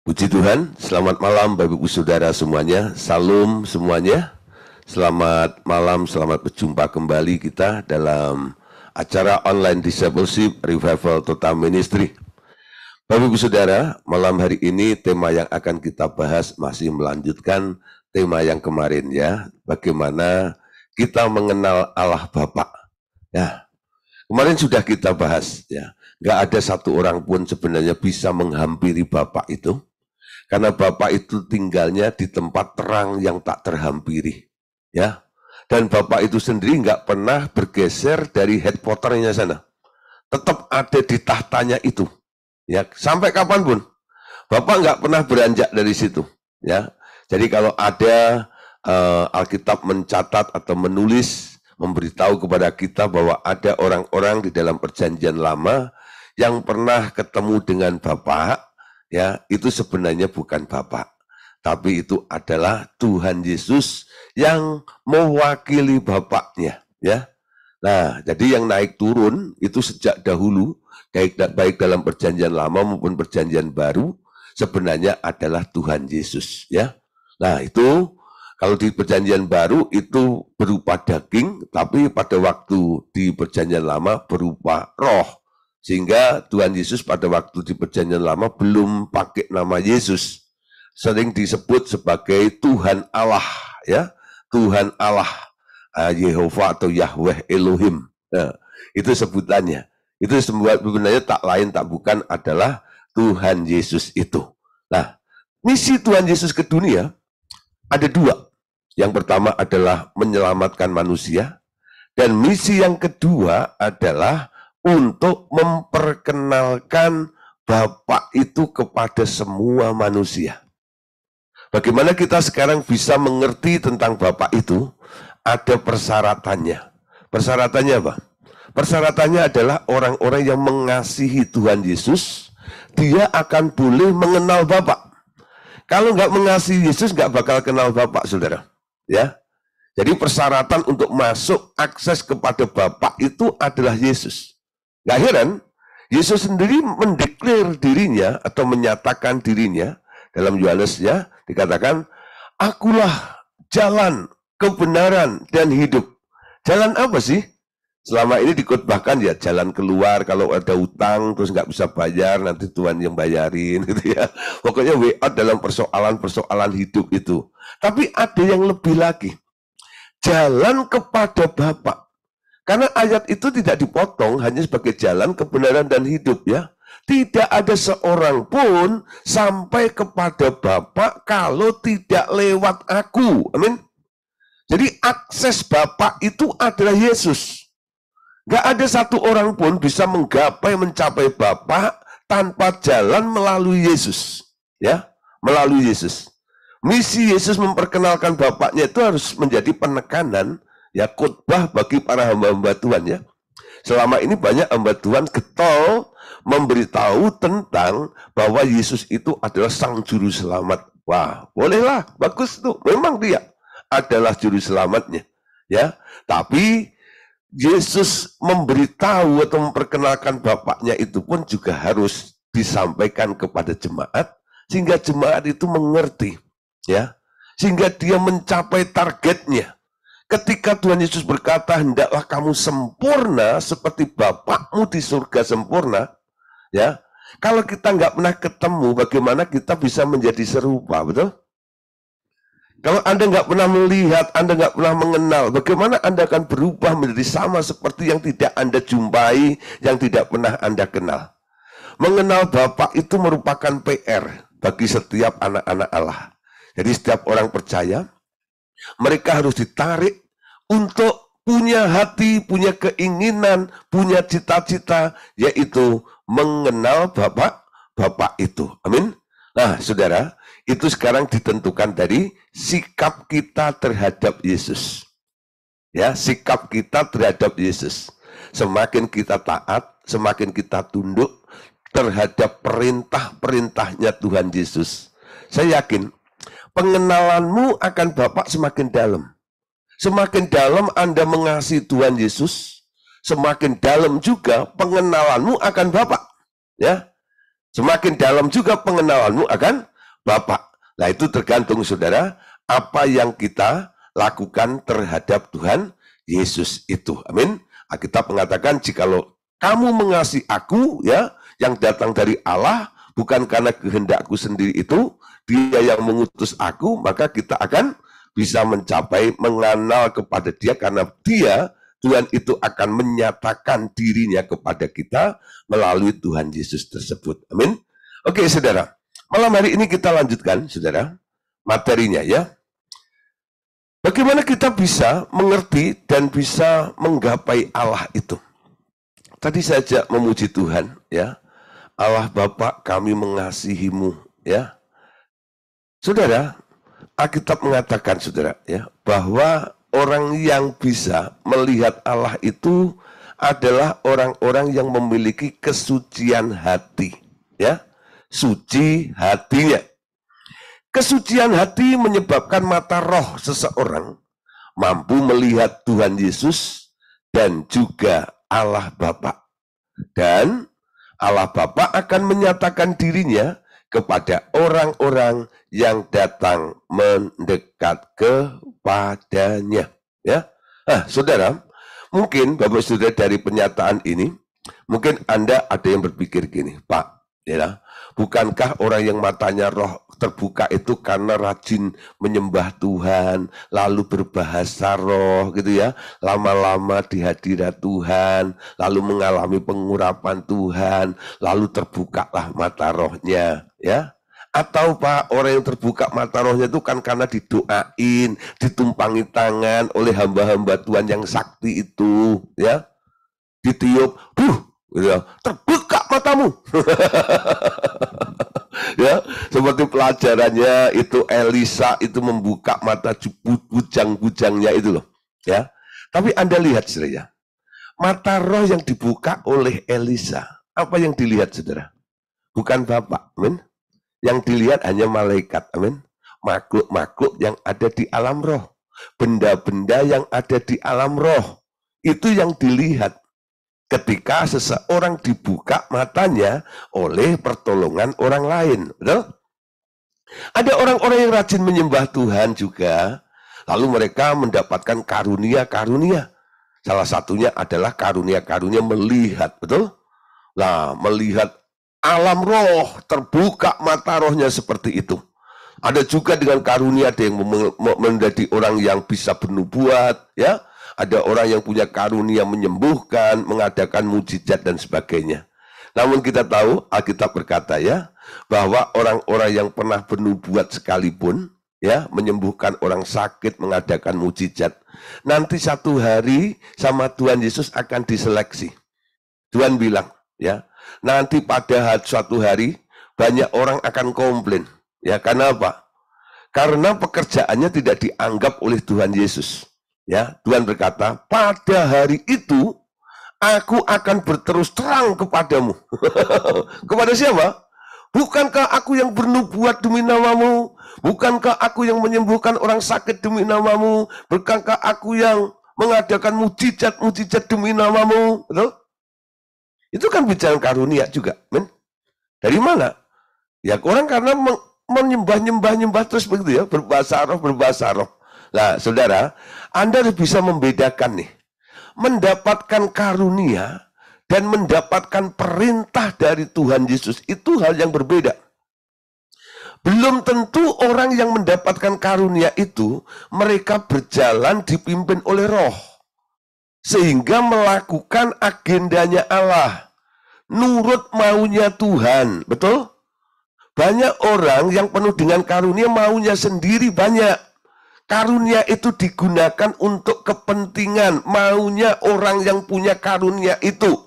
Puji Tuhan, selamat malam Bapak Ibu Saudara semuanya, salam semuanya. Selamat malam, selamat berjumpa kembali kita dalam acara online Discipleship Revival Total Ministry. Bapak Ibu Saudara, malam hari ini tema yang akan kita bahas masih melanjutkan tema yang kemarin ya, bagaimana kita mengenal Allah Bapa. Ya, kemarin sudah kita bahas ya, nggak ada satu orang pun sebenarnya bisa menghampiri Bapa itu. Karena Bapak itu tinggalnya di tempat terang yang tak terhampiri, ya. Dan Bapak itu sendiri nggak pernah bergeser dari headquarternya sana, tetap ada di tahtanya itu, ya. Sampai kapanpun, Bapak nggak pernah beranjak dari situ, ya. Jadi kalau ada Alkitab mencatat atau menulis, memberitahu kepada kita bahwa ada orang-orang di dalam Perjanjian Lama yang pernah ketemu dengan Bapak. Ya, itu sebenarnya bukan Bapak, tapi itu adalah Tuhan Yesus yang mewakili Bapaknya, ya. Nah, jadi yang naik turun itu sejak dahulu, baik dalam Perjanjian Lama maupun Perjanjian Baru, sebenarnya adalah Tuhan Yesus, ya. Nah, itu kalau di Perjanjian Baru itu berupa daging, tapi pada waktu di Perjanjian Lama berupa roh. Sehingga Tuhan Yesus pada waktu di Perjanjian Lama belum pakai nama Yesus. Sering disebut sebagai Tuhan Allah, ya. Tuhan Allah, Yehova atau Yahweh Elohim. Nah, itu sebutannya. Itu sebenarnya tak lain tak bukan adalah Tuhan Yesus itu. Nah, misi Tuhan Yesus ke dunia ada dua. Yang pertama adalah menyelamatkan manusia. Dan misi yang kedua adalah untuk memperkenalkan Bapa itu kepada semua manusia. Bagaimana kita sekarang bisa mengerti tentang Bapa itu? Ada persyaratannya. Persyaratannya apa? Persyaratannya adalah orang-orang yang mengasihi Tuhan Yesus, dia akan boleh mengenal Bapa. Kalau nggak mengasihi Yesus, nggak bakal kenal Bapa, saudara. Ya. Jadi persyaratan untuk masuk akses kepada Bapa itu adalah Yesus. Gak heran, Yesus sendiri mendeklar dirinya atau menyatakan dirinya dalam Yohanes ya, dikatakan, akulah jalan, kebenaran, dan hidup. Jalan apa sih? Selama ini dikotbahkan ya jalan keluar kalau ada utang terus nggak bisa bayar nanti Tuhan yang bayarin gitu ya. Pokoknya way out dalam persoalan-persoalan hidup itu. Tapi ada yang lebih lagi. Jalan kepada Bapa. Karena ayat itu tidak dipotong hanya sebagai jalan kebenaran dan hidup ya. Tidak ada seorang pun sampai kepada Bapa kalau tidak lewat aku. Amin. Jadi akses Bapa itu adalah Yesus. Gak ada satu orang pun bisa mencapai Bapa tanpa jalan melalui Yesus. Ya, melalui Yesus. Misi Yesus memperkenalkan Bapaknya itu harus menjadi penekanan ya khotbah bagi para hamba-hamba Tuhan ya. Selama ini banyak hamba Tuhan getol memberitahu tentang bahwa Yesus itu adalah sang juru selamat. Wah, bolehlah, bagus tuh. Memang dia adalah juru selamatnya, ya. Tapi Yesus memberitahu atau memperkenalkan Bapaknya itu pun juga harus disampaikan kepada jemaat sehingga jemaat itu mengerti, ya. Sehingga dia mencapai targetnya. Ketika Tuhan Yesus berkata, hendaklah kamu sempurna seperti Bapakmu di surga sempurna, ya. Kalau kita nggak pernah ketemu, bagaimana kita bisa menjadi serupa, betul? Kalau Anda nggak pernah melihat, Anda nggak pernah mengenal, bagaimana Anda akan berubah menjadi sama seperti yang tidak Anda jumpai, yang tidak pernah Anda kenal. Mengenal Bapa itu merupakan PR bagi setiap anak-anak Allah. Jadi setiap orang percaya, mereka harus ditarik untuk punya hati, punya keinginan, punya cita-cita, yaitu mengenal Bapa itu. Amin. Nah, saudara, itu sekarang ditentukan dari sikap kita terhadap Yesus. Ya, sikap kita terhadap Yesus. Semakin kita taat, semakin kita tunduk terhadap perintah-perintahnya Tuhan Yesus. Saya yakin pengenalanmu akan Bapa semakin dalam. Semakin dalam Anda mengasihi Tuhan Yesus, semakin dalam juga pengenalanmu akan Bapa. Ya, semakin dalam juga pengenalanmu akan Bapa. Nah itu tergantung saudara, apa yang kita lakukan terhadap Tuhan Yesus itu. Amin. Alkitab mengatakan, jikalau kamu mengasihi aku, ya, yang datang dari Allah, bukan karena kehendakku sendiri itu, dia yang mengutus aku, maka kita akan bisa mencapai mengenal kepada dia, karena dia, Tuhan itu akan menyatakan dirinya kepada kita melalui Tuhan Yesus tersebut. Amin. Oke saudara, malam hari ini kita lanjutkan saudara materinya ya. Bagaimana kita bisa mengerti dan bisa menggapai Allah itu? Tadi saja memuji Tuhan ya. Allah Bapa, kami mengasihimu ya. Saudara, Alkitab mengatakan saudara ya, bahwa orang yang bisa melihat Allah itu adalah orang-orang yang memiliki kesucian hati ya. Suci hatinya. Kesucian hati menyebabkan mata roh seseorang mampu melihat Tuhan Yesus dan juga Allah Bapa. Dan Allah Bapa akan menyatakan dirinya kepada orang-orang yang datang mendekat kepadanya. Ya, saudara, mungkin Bapak Saudara dari pernyataan ini, mungkin Anda ada yang berpikir gini, Pak, ya, bukankah orang yang matanya roh terbuka itu karena rajin menyembah Tuhan, lalu berbahasa roh gitu ya, lama-lama di hadirat Tuhan, lalu mengalami pengurapan Tuhan, lalu terbukalah mata rohnya ya? Atau Pak, orang yang terbuka mata rohnya itu kan karena didoain, ditumpangi tangan oleh hamba-hamba Tuhan yang sakti itu ya, ditiup, gitu ya, terbuka matamu. Ya, seperti pelajarannya itu Elisa itu membuka mata bujang-bujangnya itu loh, ya. Tapi Anda lihat saudara, mata roh yang dibuka oleh Elisa, apa yang dilihat saudara? Bukan Bapak, amin. Yang dilihat hanya malaikat, amin. Makhluk-makhluk yang ada di alam roh, benda-benda yang ada di alam roh, itu yang dilihat ketika seseorang dibuka matanya oleh pertolongan orang lain. Betul? Ada orang-orang yang rajin menyembah Tuhan juga, lalu mereka mendapatkan karunia-karunia. Salah satunya adalah karunia-karunia melihat, betul? Nah, melihat alam roh, terbuka mata rohnya seperti itu. Ada juga dengan karunia, ada yang menjadi orang yang bisa bernubuat, ya. Ada orang yang punya karunia menyembuhkan, mengadakan mujizat dan sebagainya. Namun kita tahu, Alkitab berkata ya, bahwa orang-orang yang pernah bernubuat sekalipun, ya, menyembuhkan orang sakit, mengadakan mujizat, nanti satu hari sama Tuhan Yesus akan diseleksi. Tuhan bilang, ya, nanti pada suatu hari banyak orang akan komplain, ya, karena apa? Karena pekerjaannya tidak dianggap oleh Tuhan Yesus. Ya, Tuhan berkata, pada hari itu aku akan berterus terang kepadamu. Kepada siapa? Bukankah aku yang bernubuat demi namamu? Bukankah aku yang menyembuhkan orang sakit demi namamu? Bukankah aku yang mengadakan mujizat demi namamu? Betul? Itu kan bicara karunia juga, men. Dari mana? Ya orang karena menyembah terus begitu ya, berbahasa roh. Nah, saudara, Anda harus bisa membedakan nih, mendapatkan karunia dan mendapatkan perintah dari Tuhan Yesus itu hal yang berbeda. Belum tentu orang yang mendapatkan karunia itu mereka berjalan dipimpin oleh roh, sehingga melakukan agendanya Allah, nurut maunya Tuhan, betul? Banyak orang yang penuh dengan karunia maunya sendiri banyak. Karunia itu digunakan untuk kepentingan maunya orang yang punya karunia itu.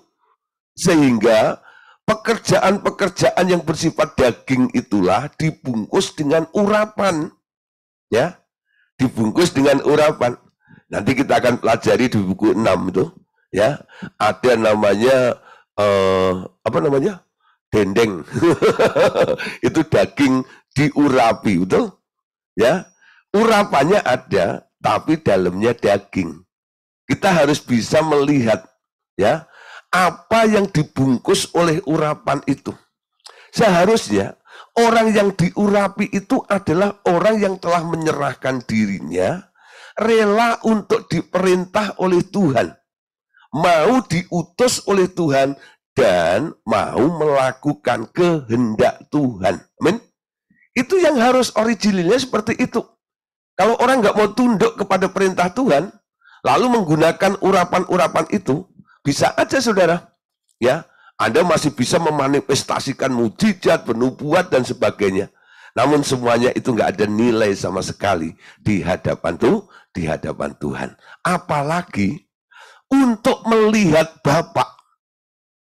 Sehingga pekerjaan-pekerjaan yang bersifat daging itulah dibungkus dengan urapan. Ya, dibungkus dengan urapan. Nanti kita akan pelajari di buku 6 itu. Ya, ada namanya, dendeng. Itu daging diurapi, betul? Ya. Urapannya ada, tapi dalamnya daging. Kita harus bisa melihat ya apa yang dibungkus oleh urapan itu. Seharusnya Orang yang diurapi itu adalah orang yang telah menyerahkan dirinya, rela untuk diperintah oleh Tuhan, mau diutus oleh Tuhan, dan mau melakukan kehendak Tuhan. Amin. Itu yang harus originalnya seperti itu. Kalau orang nggak mau tunduk kepada perintah Tuhan, lalu menggunakan urapan-urapan itu, bisa aja saudara, ya, Anda masih bisa memanifestasikan mujizat, penubuat, dan sebagainya. Namun semuanya itu nggak ada nilai sama sekali di hadapan Tuhan. Apalagi untuk melihat Bapa,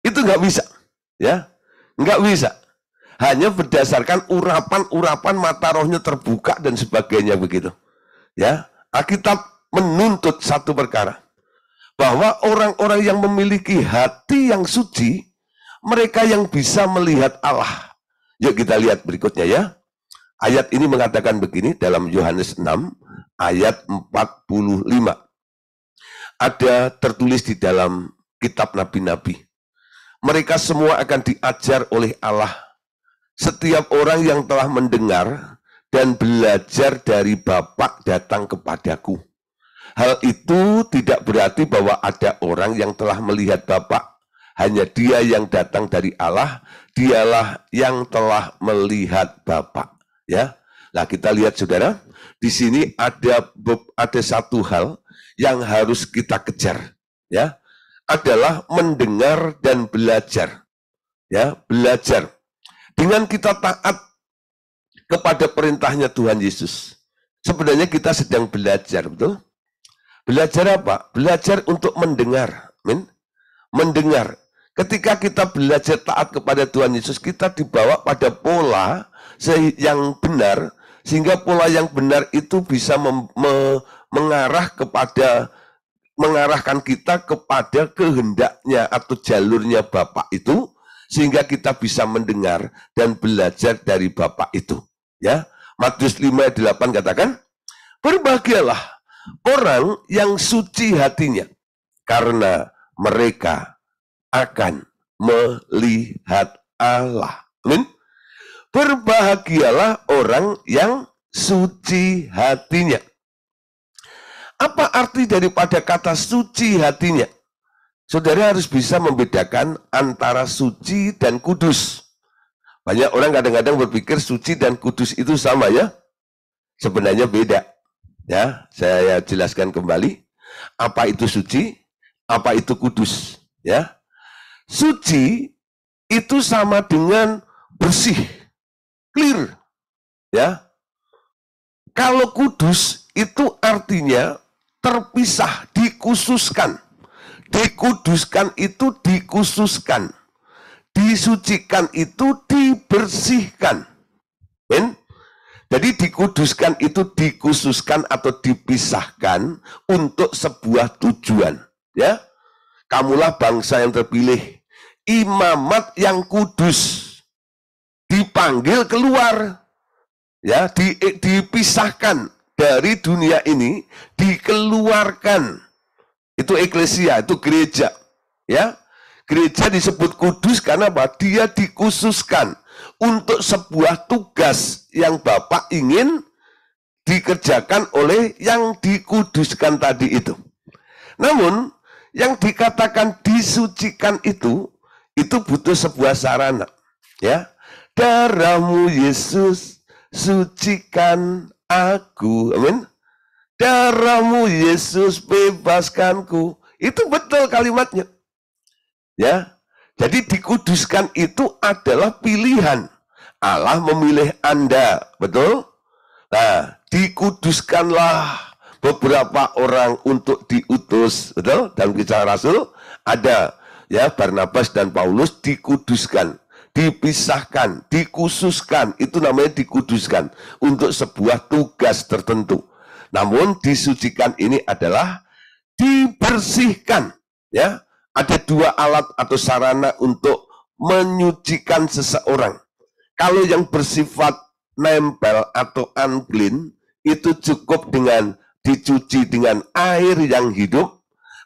itu nggak bisa, ya, nggak bisa. Hanya berdasarkan urapan-urapan mata rohnya terbuka dan sebagainya begitu. Ya, Alkitab menuntut satu perkara, bahwa orang-orang yang memiliki hati yang suci, mereka yang bisa melihat Allah. Yuk kita lihat berikutnya ya. Ayat ini mengatakan begini dalam Yohanes 6 ayat 45. Ada tertulis di dalam kitab nabi-nabi. Mereka semua akan diajar oleh Allah. Setiap orang yang telah mendengar dan belajar dari Bapa datang kepadaku. Hal itu tidak berarti bahwa ada orang yang telah melihat Bapa. Hanya dia yang datang dari Allah, dialah yang telah melihat Bapa. Ya, nah kita lihat saudara, di sini ada satu hal yang harus kita kejar, ya, adalah mendengar dan belajar, ya, belajar. Dengan kita taat kepada perintahnya Tuhan Yesus, sebenarnya kita sedang belajar, betul? Belajar apa? Belajar untuk mendengar, amin. Mendengar. Ketika kita belajar taat kepada Tuhan Yesus, kita dibawa pada pola yang benar, sehingga pola yang benar itu bisa mengarahkan kita kepada kehendaknya atau jalurnya Bapa itu, sehingga kita bisa mendengar dan belajar dari Bapa itu. Ya, Matius 5 ayat 8 katakan, berbahagialah orang yang suci hatinya, karena mereka akan melihat Allah. Amin. Berbahagialah orang yang suci hatinya. Apa arti daripada kata suci hatinya? Saudara harus bisa membedakan antara suci dan kudus. Banyak orang kadang-kadang berpikir suci dan kudus itu sama ya. Sebenarnya beda. Ya, saya jelaskan kembali. Apa itu suci? Apa itu kudus? Ya. Suci itu sama dengan bersih, clear. Ya. Kalau kudus itu artinya terpisah, dikhususkan. Dikuduskan itu dikhususkan. Disucikan itu dibersihkan. Men? Jadi dikuduskan itu dikhususkan atau dipisahkan untuk sebuah tujuan. Ya, kamulah bangsa yang terpilih, imamat yang kudus, dipanggil keluar, ya, dipisahkan dari dunia ini, dikeluarkan. Itu eklesia, itu gereja, ya. Gereja disebut kudus karena apa? Dia dikhususkan untuk sebuah tugas yang Bapak ingin dikerjakan oleh yang dikuduskan tadi itu. Namun yang dikatakan disucikan itu butuh sebuah sarana, ya. Darahmu Yesus sucikan aku, amin. Darahmu Yesus bebaskanku. Itu betul kalimatnya. Ya. Jadi dikuduskan itu adalah pilihan. Allah memilih Anda, betul? Nah, dikuduskanlah beberapa orang untuk diutus, betul? Dalam Kisah Rasul ada, ya, Barnabas dan Paulus dikuduskan, dipisahkan, dikhususkan, itu namanya dikuduskan untuk sebuah tugas tertentu. Namun disucikan ini adalah dibersihkan, ya. Ada dua alat atau sarana untuk menyucikan seseorang. Kalau yang bersifat nempel atau unclean, itu cukup dengan dicuci dengan air yang hidup.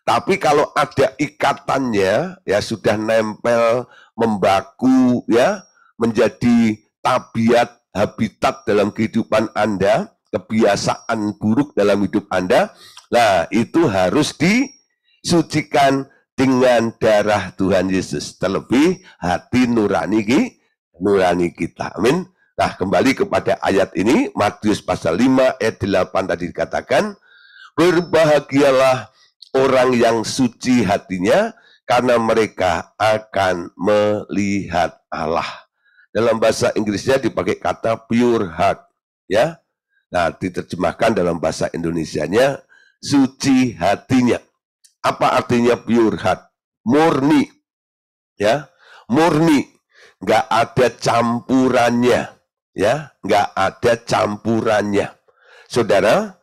Tapi kalau ada ikatannya, ya sudah nempel, membaku, ya, menjadi tabiat, habitat dalam kehidupan Anda, kebiasaan buruk dalam hidup Anda, nah itu harus disucikan dengan darah Tuhan Yesus. Terlebih hati nurani kita. Amin. Nah, kembali kepada ayat ini, Matius pasal 5 ayat 8 tadi dikatakan, berbahagialah orang yang suci hatinya, karena mereka akan melihat Allah. Dalam bahasa Inggrisnya dipakai kata pure heart, ya. Nah, diterjemahkan dalam bahasa Indonesianya suci hatinya. Apa artinya pure heart? Murni, ya, murni, nggak ada campurannya, ya, nggak ada campurannya. Saudara,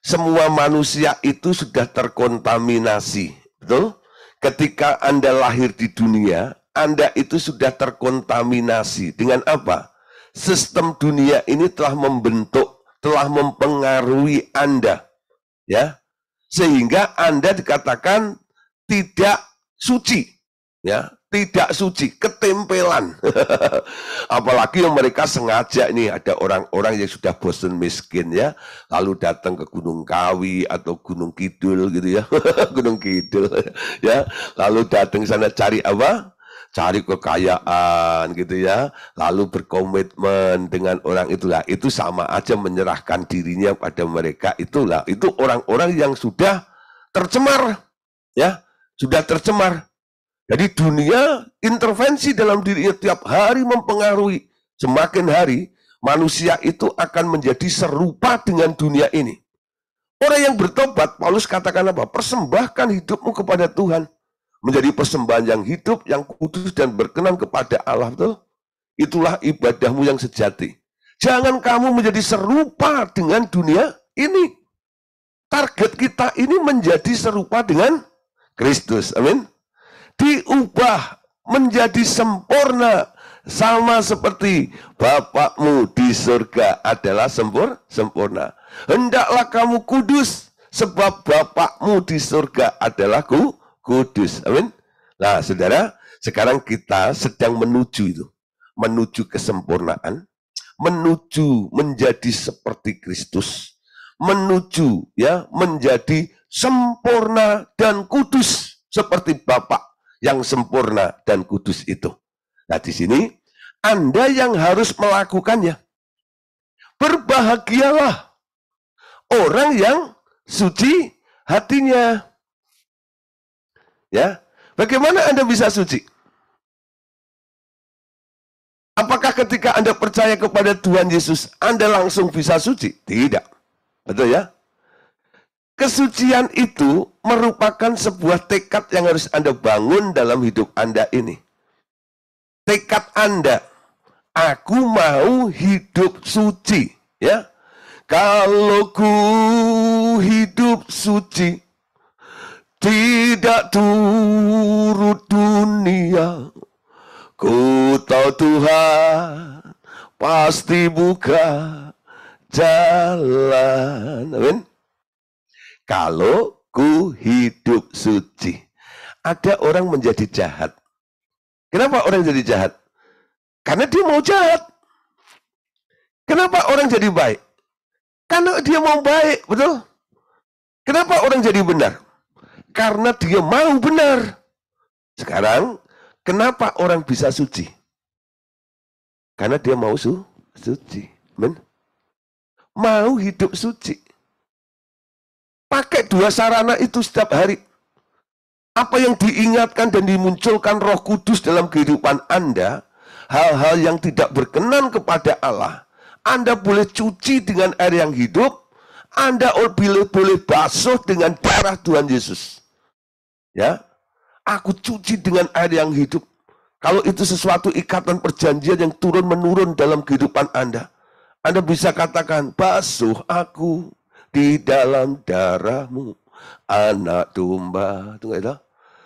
semua manusia itu sudah terkontaminasi, betul? Ketika Anda lahir di dunia, Anda itu sudah terkontaminasi dengan apa? Sistem dunia ini telah membentuk, telah mempengaruhi Anda, ya, sehingga Anda dikatakan tidak suci, ya, tidak suci, ketempelan. Apalagi yang mereka sengaja ini, ada orang-orang yang sudah bosan miskin, ya, lalu datang ke Gunung Kawi atau Gunung Kidul gitu, ya. Gunung Kidul, ya, lalu datang sana cari apa? Cari kekayaan gitu, ya, lalu berkomitmen dengan orang itulah. Itu sama aja menyerahkan dirinya pada mereka. Itulah, itu orang-orang yang sudah tercemar, ya, sudah tercemar. Jadi dunia intervensi dalam dirinya tiap hari mempengaruhi. Semakin hari manusia itu akan menjadi serupa dengan dunia ini. Orang yang bertobat, Paulus katakan apa? Persembahkan hidupmu kepada Tuhan. Menjadi persembahan yang hidup, yang kudus dan berkenan kepada Allah. Betul? Itulah ibadahmu yang sejati. Jangan kamu menjadi serupa dengan dunia ini. Target kita ini menjadi serupa dengan Kristus. Amin. Diubah menjadi sempurna, sama seperti Bapakmu di surga adalah sempurna. Hendaklah kamu kudus, sebab Bapakmu di surga adalah kudus. Amin. Nah, saudara, sekarang kita sedang menuju kesempurnaan, menuju menjadi seperti Kristus, menuju, ya, menjadi sempurna dan kudus seperti Bapa yang sempurna dan kudus itu. Nah, di sini Anda yang harus melakukannya. Berbahagialah orang yang suci hatinya. Ya, bagaimana Anda bisa suci? Apakah ketika Anda percaya kepada Tuhan Yesus, Anda langsung bisa suci? Tidak. Betul, ya? Kesucian itu merupakan sebuah tekad yang harus Anda bangun dalam hidup Anda ini. Tekad Anda, aku mau hidup suci, ya. Kalau ku hidup suci, tidak turut dunia, ku tahu Tuhan pasti buka jalan. Amin. Kalau ku hidup suci. Ada orang menjadi jahat. Kenapa orang jadi jahat? Karena dia mau jahat. Kenapa orang jadi baik? Karena dia mau baik, betul? Kenapa orang jadi benar? Karena dia mau benar. Sekarang, kenapa orang bisa suci? Karena dia mau suci. Men? Mau hidup suci. Pakai dua sarana itu setiap hari. Apa yang diingatkan dan dimunculkan Roh Kudus dalam kehidupan Anda, hal-hal yang tidak berkenan kepada Allah, Anda boleh cuci dengan air yang hidup, Anda boleh basuh dengan darah Tuhan Yesus. Ya, aku cuci dengan air yang hidup. Kalau itu sesuatu ikatan perjanjian yang turun-menurun dalam kehidupan Anda bisa katakan, basuh aku di dalam darahmu, anak domba. Tunggu itu.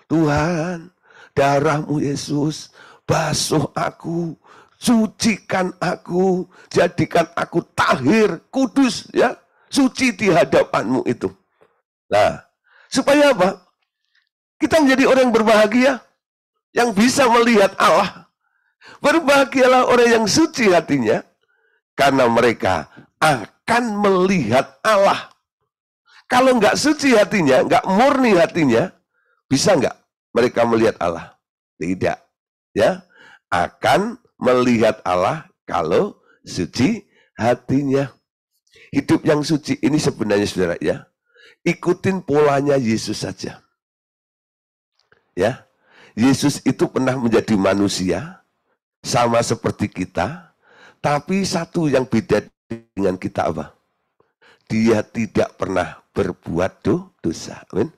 Tuhan, darahmu Yesus, basuh aku, sucikan aku, jadikan aku tahir, kudus, ya, suci di hadapanmu itu. Nah, supaya apa? Kita menjadi orang yang berbahagia, yang bisa melihat Allah, Berbahagialah orang yang suci hatinya, karena mereka akan melihat Allah. Kalau nggak suci hatinya, nggak murni hatinya, bisa nggak mereka melihat Allah? Tidak. Ya, akan melihat Allah kalau suci hatinya. Hidup yang suci ini sebenarnya, saudara, ya, ikutin polanya Yesus saja. Ya, Yesus itu pernah menjadi manusia, sama seperti kita, tapi satu yang beda dengan kita apa? Dia tidak pernah berbuat dosa. Amin.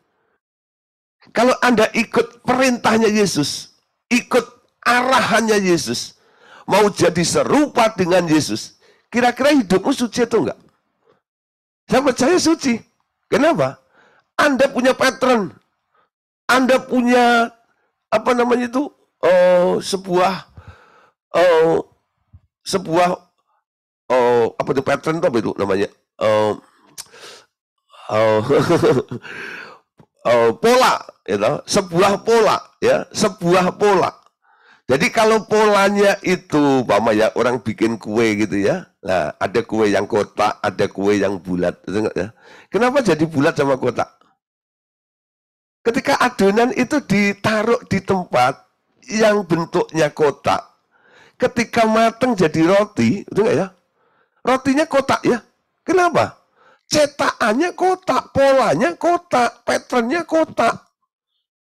Kalau Anda ikut perintahnya Yesus, ikut arahannya Yesus, mau jadi serupa dengan Yesus, kira-kira hidupmu suci atau enggak? Saya percaya suci. Kenapa? Anda punya pattern. Anda punya apa namanya itu? Sebuah apa itu pattern itu apa itu namanya? Pola, ya, sebuah pola, ya, sebuah pola. Jadi kalau polanya itu, ya, orang bikin kue gitu ya, nah ada kue yang kotak, ada kue yang bulat, ya. Kenapa jadi bulat sama kotak? Ketika adonan itu ditaruh di tempat yang bentuknya kotak, ketika matang jadi roti, itu enggak ya? Rotinya kotak ya. Kenapa? Cetakannya kotak, polanya kotak, patternnya kotak.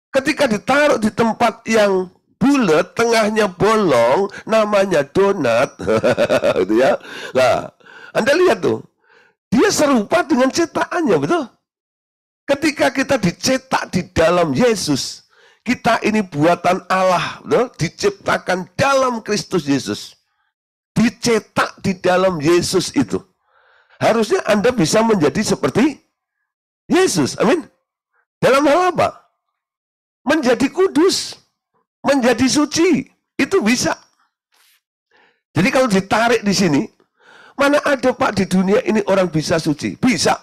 Ketika ditaruh di tempat yang bulat, tengahnya bolong, namanya donat, gitu ya. Nah, Anda lihat tuh, dia serupa dengan cetakannya, betul? Ketika kita dicetak di dalam Yesus, kita ini buatan Allah, betul? Diciptakan dalam Kristus Yesus. Dicetak di dalam Yesus itu. Harusnya Anda bisa menjadi seperti Yesus, amin. Dalam hal apa? Menjadi kudus, menjadi suci, itu bisa. Jadi kalau ditarik di sini, mana ada Pak di dunia ini orang bisa suci? Bisa.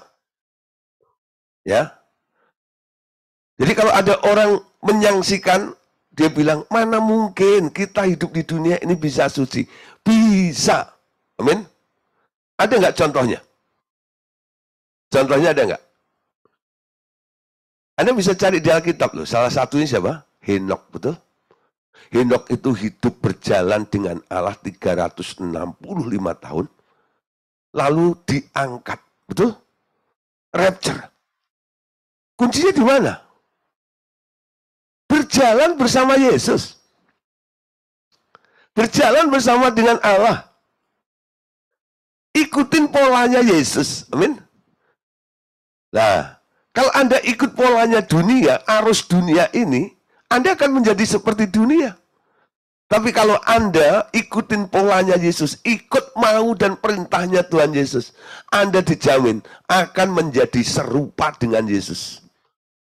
Ya. Jadi kalau ada orang menyangsikan, dia bilang, mana mungkin kita hidup di dunia ini bisa suci? Bisa. Amin. Ada nggak contohnya? Contohnya ada nggak? Anda bisa cari di Alkitab loh. Salah satunya siapa? Henok, betul? Henok itu hidup berjalan dengan Allah 365 tahun. Lalu diangkat, betul? Rapture. Kuncinya di mana? Berjalan bersama Yesus. Berjalan bersama dengan Allah. Ikutin polanya Yesus. Amin. Nah, kalau Anda ikut polanya dunia, arus dunia ini, Anda akan menjadi seperti dunia. Tapi kalau Anda ikutin polanya Yesus, ikut mau dan perintahnya Tuhan Yesus, Anda dijamin akan menjadi serupa dengan Yesus.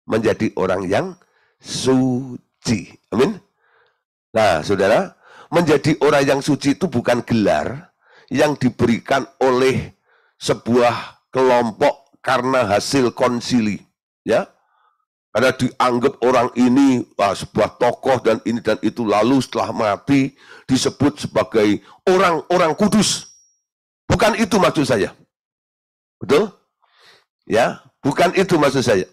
Menjadi orang yang suci. Amin. Nah, saudara, menjadi orang yang suci itu bukan gelar yang diberikan oleh sebuah kelompok karena hasil konsili, ya. Karena dianggap orang ini sebuah tokoh dan ini dan itu, lalu setelah mati disebut sebagai orang-orang kudus. Bukan itu maksud saya. Betul? Ya, bukan itu maksud saya.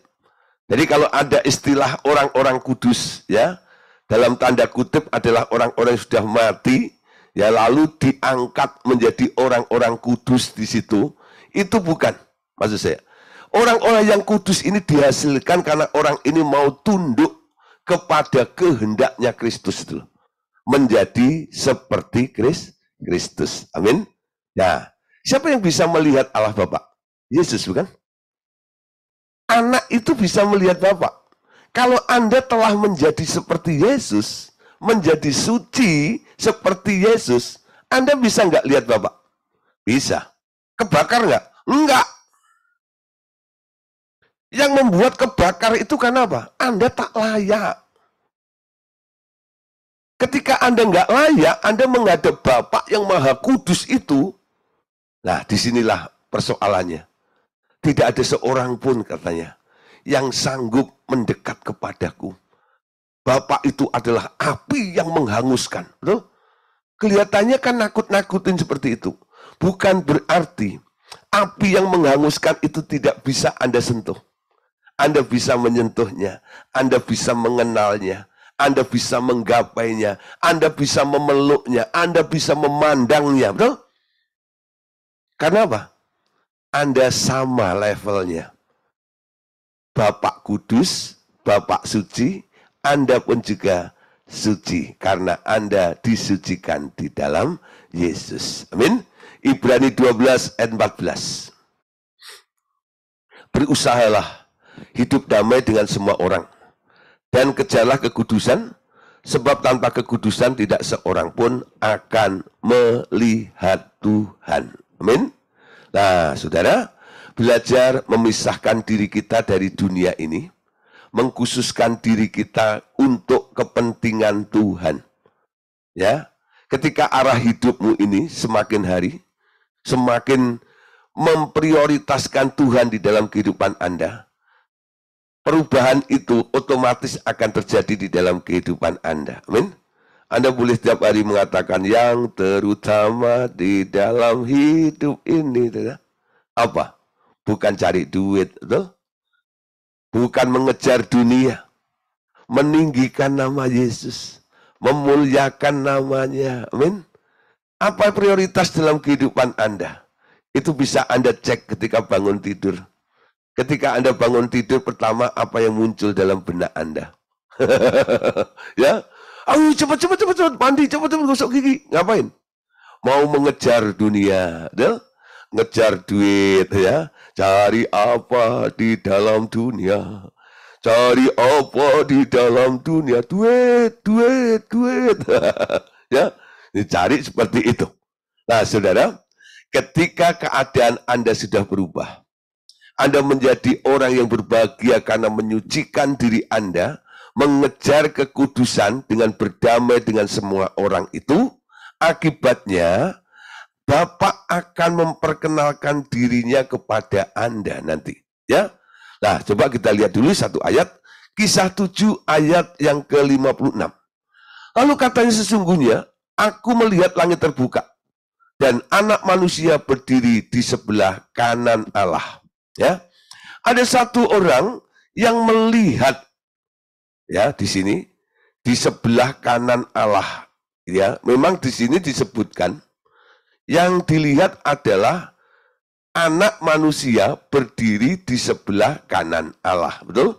Jadi kalau ada istilah orang-orang kudus, ya, dalam tanda kutip adalah orang-orang yang sudah mati, ya, lalu diangkat menjadi orang-orang kudus di situ, itu bukan maksud saya. Orang-orang yang kudus ini dihasilkan karena orang ini mau tunduk kepada kehendaknya Kristus itu. Menjadi seperti Kristus. Amin. Ya, siapa yang bisa melihat Allah Bapa? Yesus, bukan? Anak itu bisa melihat Bapa. Kalau Anda telah menjadi seperti Yesus, menjadi suci seperti Yesus, Anda bisa nggak lihat Bapa? Bisa. Kebakar nggak? Enggak. Yang membuat kebakar itu karena apa? Anda tak layak. Ketika Anda nggak layak, Anda menghadap Bapa yang Maha Kudus itu. Nah, disinilah persoalannya. Tidak ada seorang pun, katanya, yang sanggup mendekat kepadaku. Bapa itu adalah api yang menghanguskan. Betul? Kelihatannya kan nakut-nakutin seperti itu. Bukan berarti api yang menghanguskan itu tidak bisa Anda sentuh. Anda bisa menyentuhnya, Anda bisa mengenalnya, Anda bisa menggapainya, Anda bisa memeluknya, Anda bisa memandangnya, betul? Karena apa? Anda sama levelnya. Bapak kudus, Bapak suci, Anda pun juga suci. Karena Anda disucikan di dalam Yesus. Amin. Ibrani 12 ayat 14. Berusahalah hidup damai dengan semua orang. Dan kejarlah kekudusan, sebab tanpa kekudusan tidak seorang pun akan melihat Tuhan. Amin. Nah, saudara, belajar memisahkan diri kita dari dunia ini, mengkhususkan diri kita untuk kepentingan Tuhan. Ya, ketika arah hidupmu ini semakin hari, semakin memprioritaskan Tuhan di dalam kehidupan Anda, perubahan itu otomatis akan terjadi di dalam kehidupan Anda. Amin. Anda boleh setiap hari mengatakan yang terutama di dalam hidup ini. Apa? Bukan cari duit. Betul? Bukan mengejar dunia. Meninggikan nama Yesus. Memuliakan namanya. Amin. Apa prioritas dalam kehidupan Anda? Itu bisa Anda cek ketika bangun tidur. Ketika Anda bangun tidur pertama, apa yang muncul dalam benak Anda? Ya, ayo cepat, mandi, cepat, gosok gigi. Ngapain? Mau mengejar dunia, ya? Ngejar duit, ya. Cari apa di dalam dunia? Cari apa di dalam dunia? Duit. Ya, dicari seperti itu. Nah, saudara, ketika keadaan Anda sudah berubah, Anda menjadi orang yang berbahagia karena menyucikan diri Anda, mengejar kekudusan dengan berdamai dengan semua orang itu, akibatnya Bapak akan memperkenalkan dirinya kepada Anda nanti. Ya, nah coba kita lihat dulu satu ayat, Kisah 7 ayat yang ke-56. Lalu katanya sesungguhnya, aku melihat langit terbuka, dan anak manusia berdiri di sebelah kanan Allah. Ya, ada satu orang yang melihat, ya di sini di sebelah kanan Allah. Ya, memang di sini disebutkan yang dilihat adalah anak manusia berdiri di sebelah kanan Allah, betul?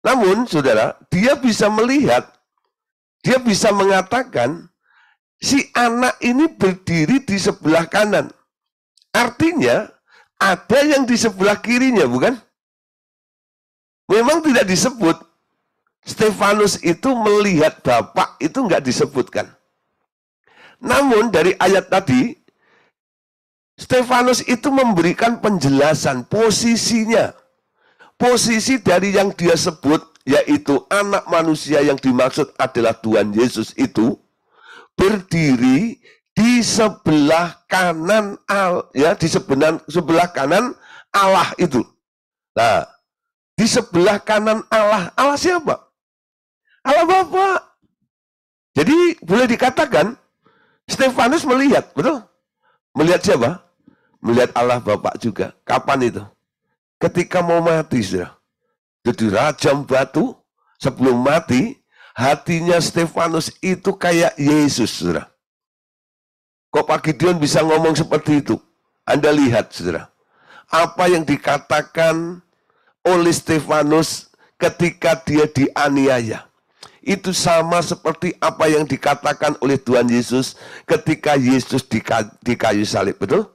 Namun, saudara, dia bisa melihat, dia bisa mengatakan si anak ini berdiri di sebelah kanan. Artinya ada yang di sebelah kirinya, bukan? Memang tidak disebut. Stefanus itu melihat Bapak, itu enggak disebutkan. Namun dari ayat tadi, Stefanus itu memberikan penjelasan posisinya. Posisi dari yang dia sebut, yaitu anak manusia yang dimaksud adalah Tuhan Yesus itu, berdiri di sebelah kanan ya, di sebelah kanan Allah itu. Nah, di sebelah kanan Allah. Allah siapa? Allah Bapa. Jadi boleh dikatakan Stefanus melihat, betul? Melihat siapa? Melihat Allah Bapa juga. Kapan itu? Ketika mau mati, saudara. Jadi rajam batu sebelum mati, hatinya Stefanus itu kayak Yesus, saudara. Kok Pak Gideon bisa ngomong seperti itu? Anda lihat, saudara. Apa yang dikatakan oleh Stefanus ketika dia dianiaya. Itu sama seperti apa yang dikatakan oleh Tuhan Yesus ketika Yesus di kayu salib, betul?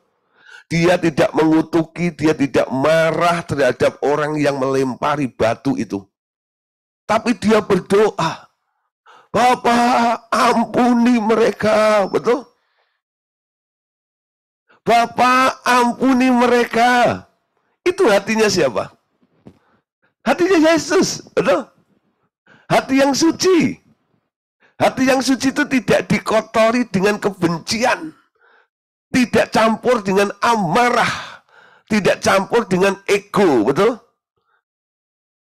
Dia tidak mengutuki, dia tidak marah terhadap orang yang melempari batu itu. Tapi dia berdoa, Bapa, ampuni mereka, betul? Bapa, ampuni mereka. Itu hatinya siapa? Hatinya Yesus, betul? Hati yang suci. Hati yang suci itu tidak dikotori dengan kebencian. Tidak campur dengan amarah. Tidak campur dengan ego, betul?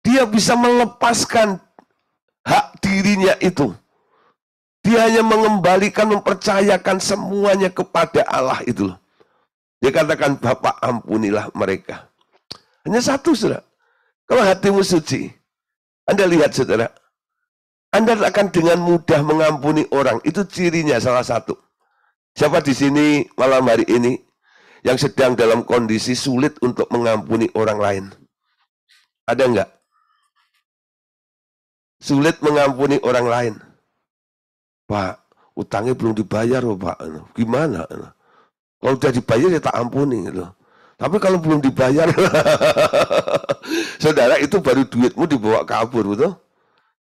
Dia bisa melepaskan hak dirinya itu. Dia hanya mengembalikan, mempercayakan semuanya kepada Allah itu loh. Dia katakan, Bapak ampunilah mereka. Hanya satu, saudara. Kalau hatimu suci, Anda lihat, saudara, Anda akan dengan mudah mengampuni orang. Itu cirinya salah satu. Siapa di sini malam hari ini yang sedang dalam kondisi sulit untuk mengampuni orang lain? Ada enggak? Sulit mengampuni orang lain. Pak, utangnya belum dibayar loh Pak. Gimana? Kalau udah dibayar ya tak ampuni gitu. Tapi kalau belum dibayar, saudara, itu baru duitmu dibawa kabur, betul?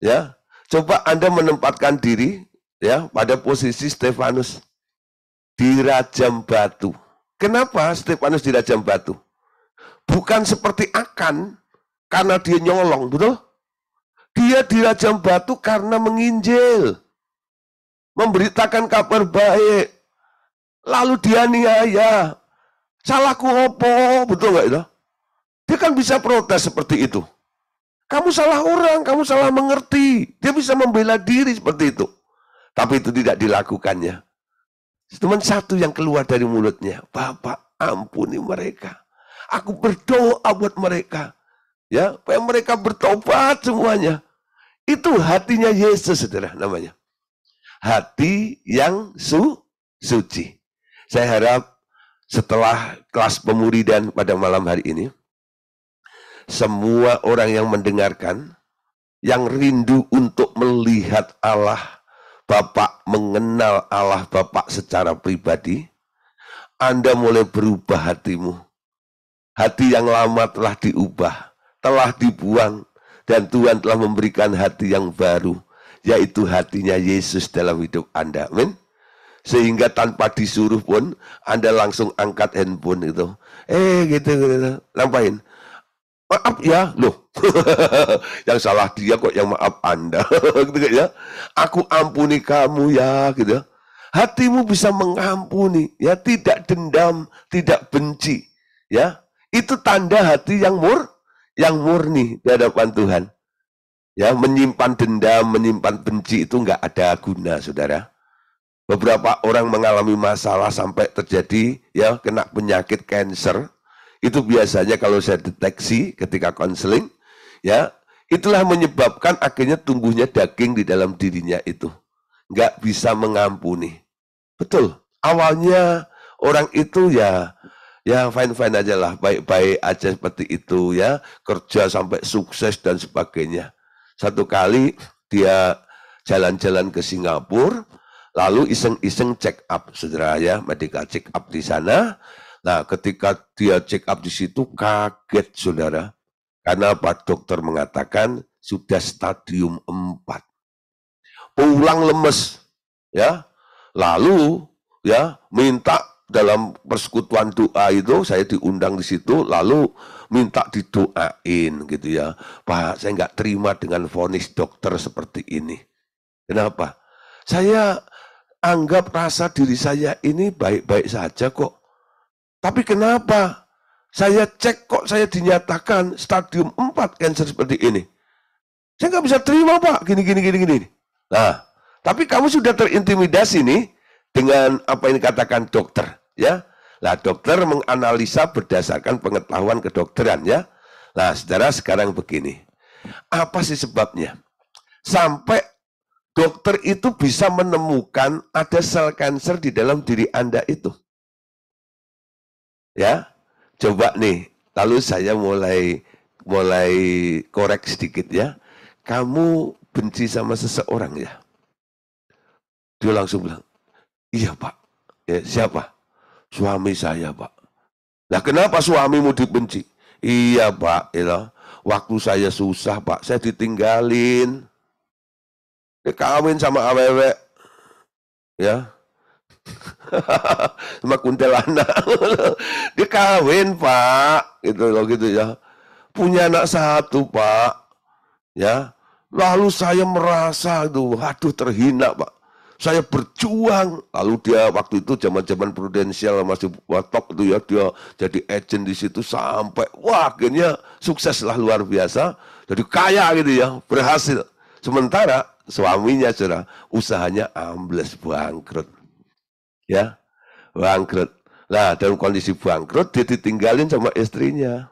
Ya, coba Anda menempatkan diri ya pada posisi Stefanus dirajam batu. Kenapa Stefanus dirajam batu? Bukan seperti Akan karena dia nyolong, betul? Dia dirajam batu karena menginjil, memberitakan kabar baik, lalu dianiaya. Salahku opo, betul nggak itu? Dia kan bisa protes seperti itu. Kamu salah orang, kamu salah mengerti. Dia bisa membela diri seperti itu. Tapi itu tidak dilakukannya. Cuma satu yang keluar dari mulutnya, Bapak ampuni mereka. Aku berdoa buat mereka. Ya, supaya mereka bertobat semuanya. Itu hatinya Yesus, saudara, namanya. Hati yang suci. Saya harap setelah kelas pemuridan pada malam hari ini, semua orang yang mendengarkan, yang rindu untuk melihat Allah, Bapak mengenal Allah Bapak secara pribadi, Anda mulai berubah hatimu. Hati yang lama telah diubah, telah dibuang, dan Tuhan telah memberikan hati yang baru, yaitu hatinya Yesus dalam hidup Anda. Amin. Sehingga tanpa disuruh pun Anda langsung angkat handphone itu. Gitu. Lampain. Maaf ya, loh. Yang salah dia kok yang maaf Anda. Gitu ya. Aku ampuni kamu ya, gitu. Hatimu bisa mengampuni, ya, tidak dendam, tidak benci, ya. Itu tanda hati yang murni di hadapan Tuhan. Ya, menyimpan dendam, menyimpan benci itu enggak ada guna, saudara. Beberapa orang mengalami masalah sampai terjadi ya kena penyakit kanker. Itu biasanya kalau saya deteksi ketika konseling, ya itulah menyebabkan akhirnya tumbuhnya daging di dalam dirinya itu. Nggak bisa mengampuni. Betul. Awalnya orang itu ya fine-fine aja lah, baik-baik aja seperti itu ya, kerja sampai sukses dan sebagainya. Satu kali dia jalan-jalan ke Singapura. Lalu iseng-iseng check up, saudara ya, medical check up di sana. Nah, ketika dia check up di situ kaget, saudara. Karena Pak dokter mengatakan sudah stadium 4. Pulang lemes, ya. Lalu ya minta dalam persekutuan doa itu, saya diundang di situ, lalu minta didoain gitu ya. Pak, saya nggak terima dengan vonis dokter seperti ini. Kenapa? Saya anggap rasa diri saya ini baik-baik saja kok. Tapi kenapa saya cek kok saya dinyatakan stadium 4 kanker seperti ini? Saya nggak bisa terima Pak, gini. Nah, tapi kamu sudah terintimidasi nih dengan apa yang dikatakan dokter, ya. Nah, dokter menganalisa berdasarkan pengetahuan kedokteran, ya. Nah, saudara, sekarang begini. Apa sih sebabnya? Sampai dokter itu bisa menemukan ada sel kanker di dalam diri Anda itu. Ya, coba nih, lalu saya mulai korek sedikit ya. Kamu benci sama seseorang ya? Dia langsung bilang, iya Pak. Ya, siapa? Suami saya Pak. Nah, kenapa suamimu dibenci? Iya Pak, ya, waktu saya susah Pak, saya ditinggalin. Dia kawin sama awewe, ya, sama kuntilanak. Dia kawin Pak, gitu loh gitu ya. Punya anak 1 Pak, ya. Lalu saya merasa itu, aduh terhina Pak. Saya berjuang. Lalu dia waktu itu zaman-zaman prudensial masih top itu ya, dia jadi agent di situ sampai wah akhirnya sukses lah luar biasa. Jadi kaya gitu ya, berhasil. Sementara suaminya, saudara, usahanya ambles, bangkrut. Ya, bangkrut. Nah, dalam kondisi bangkrut, dia ditinggalin sama istrinya.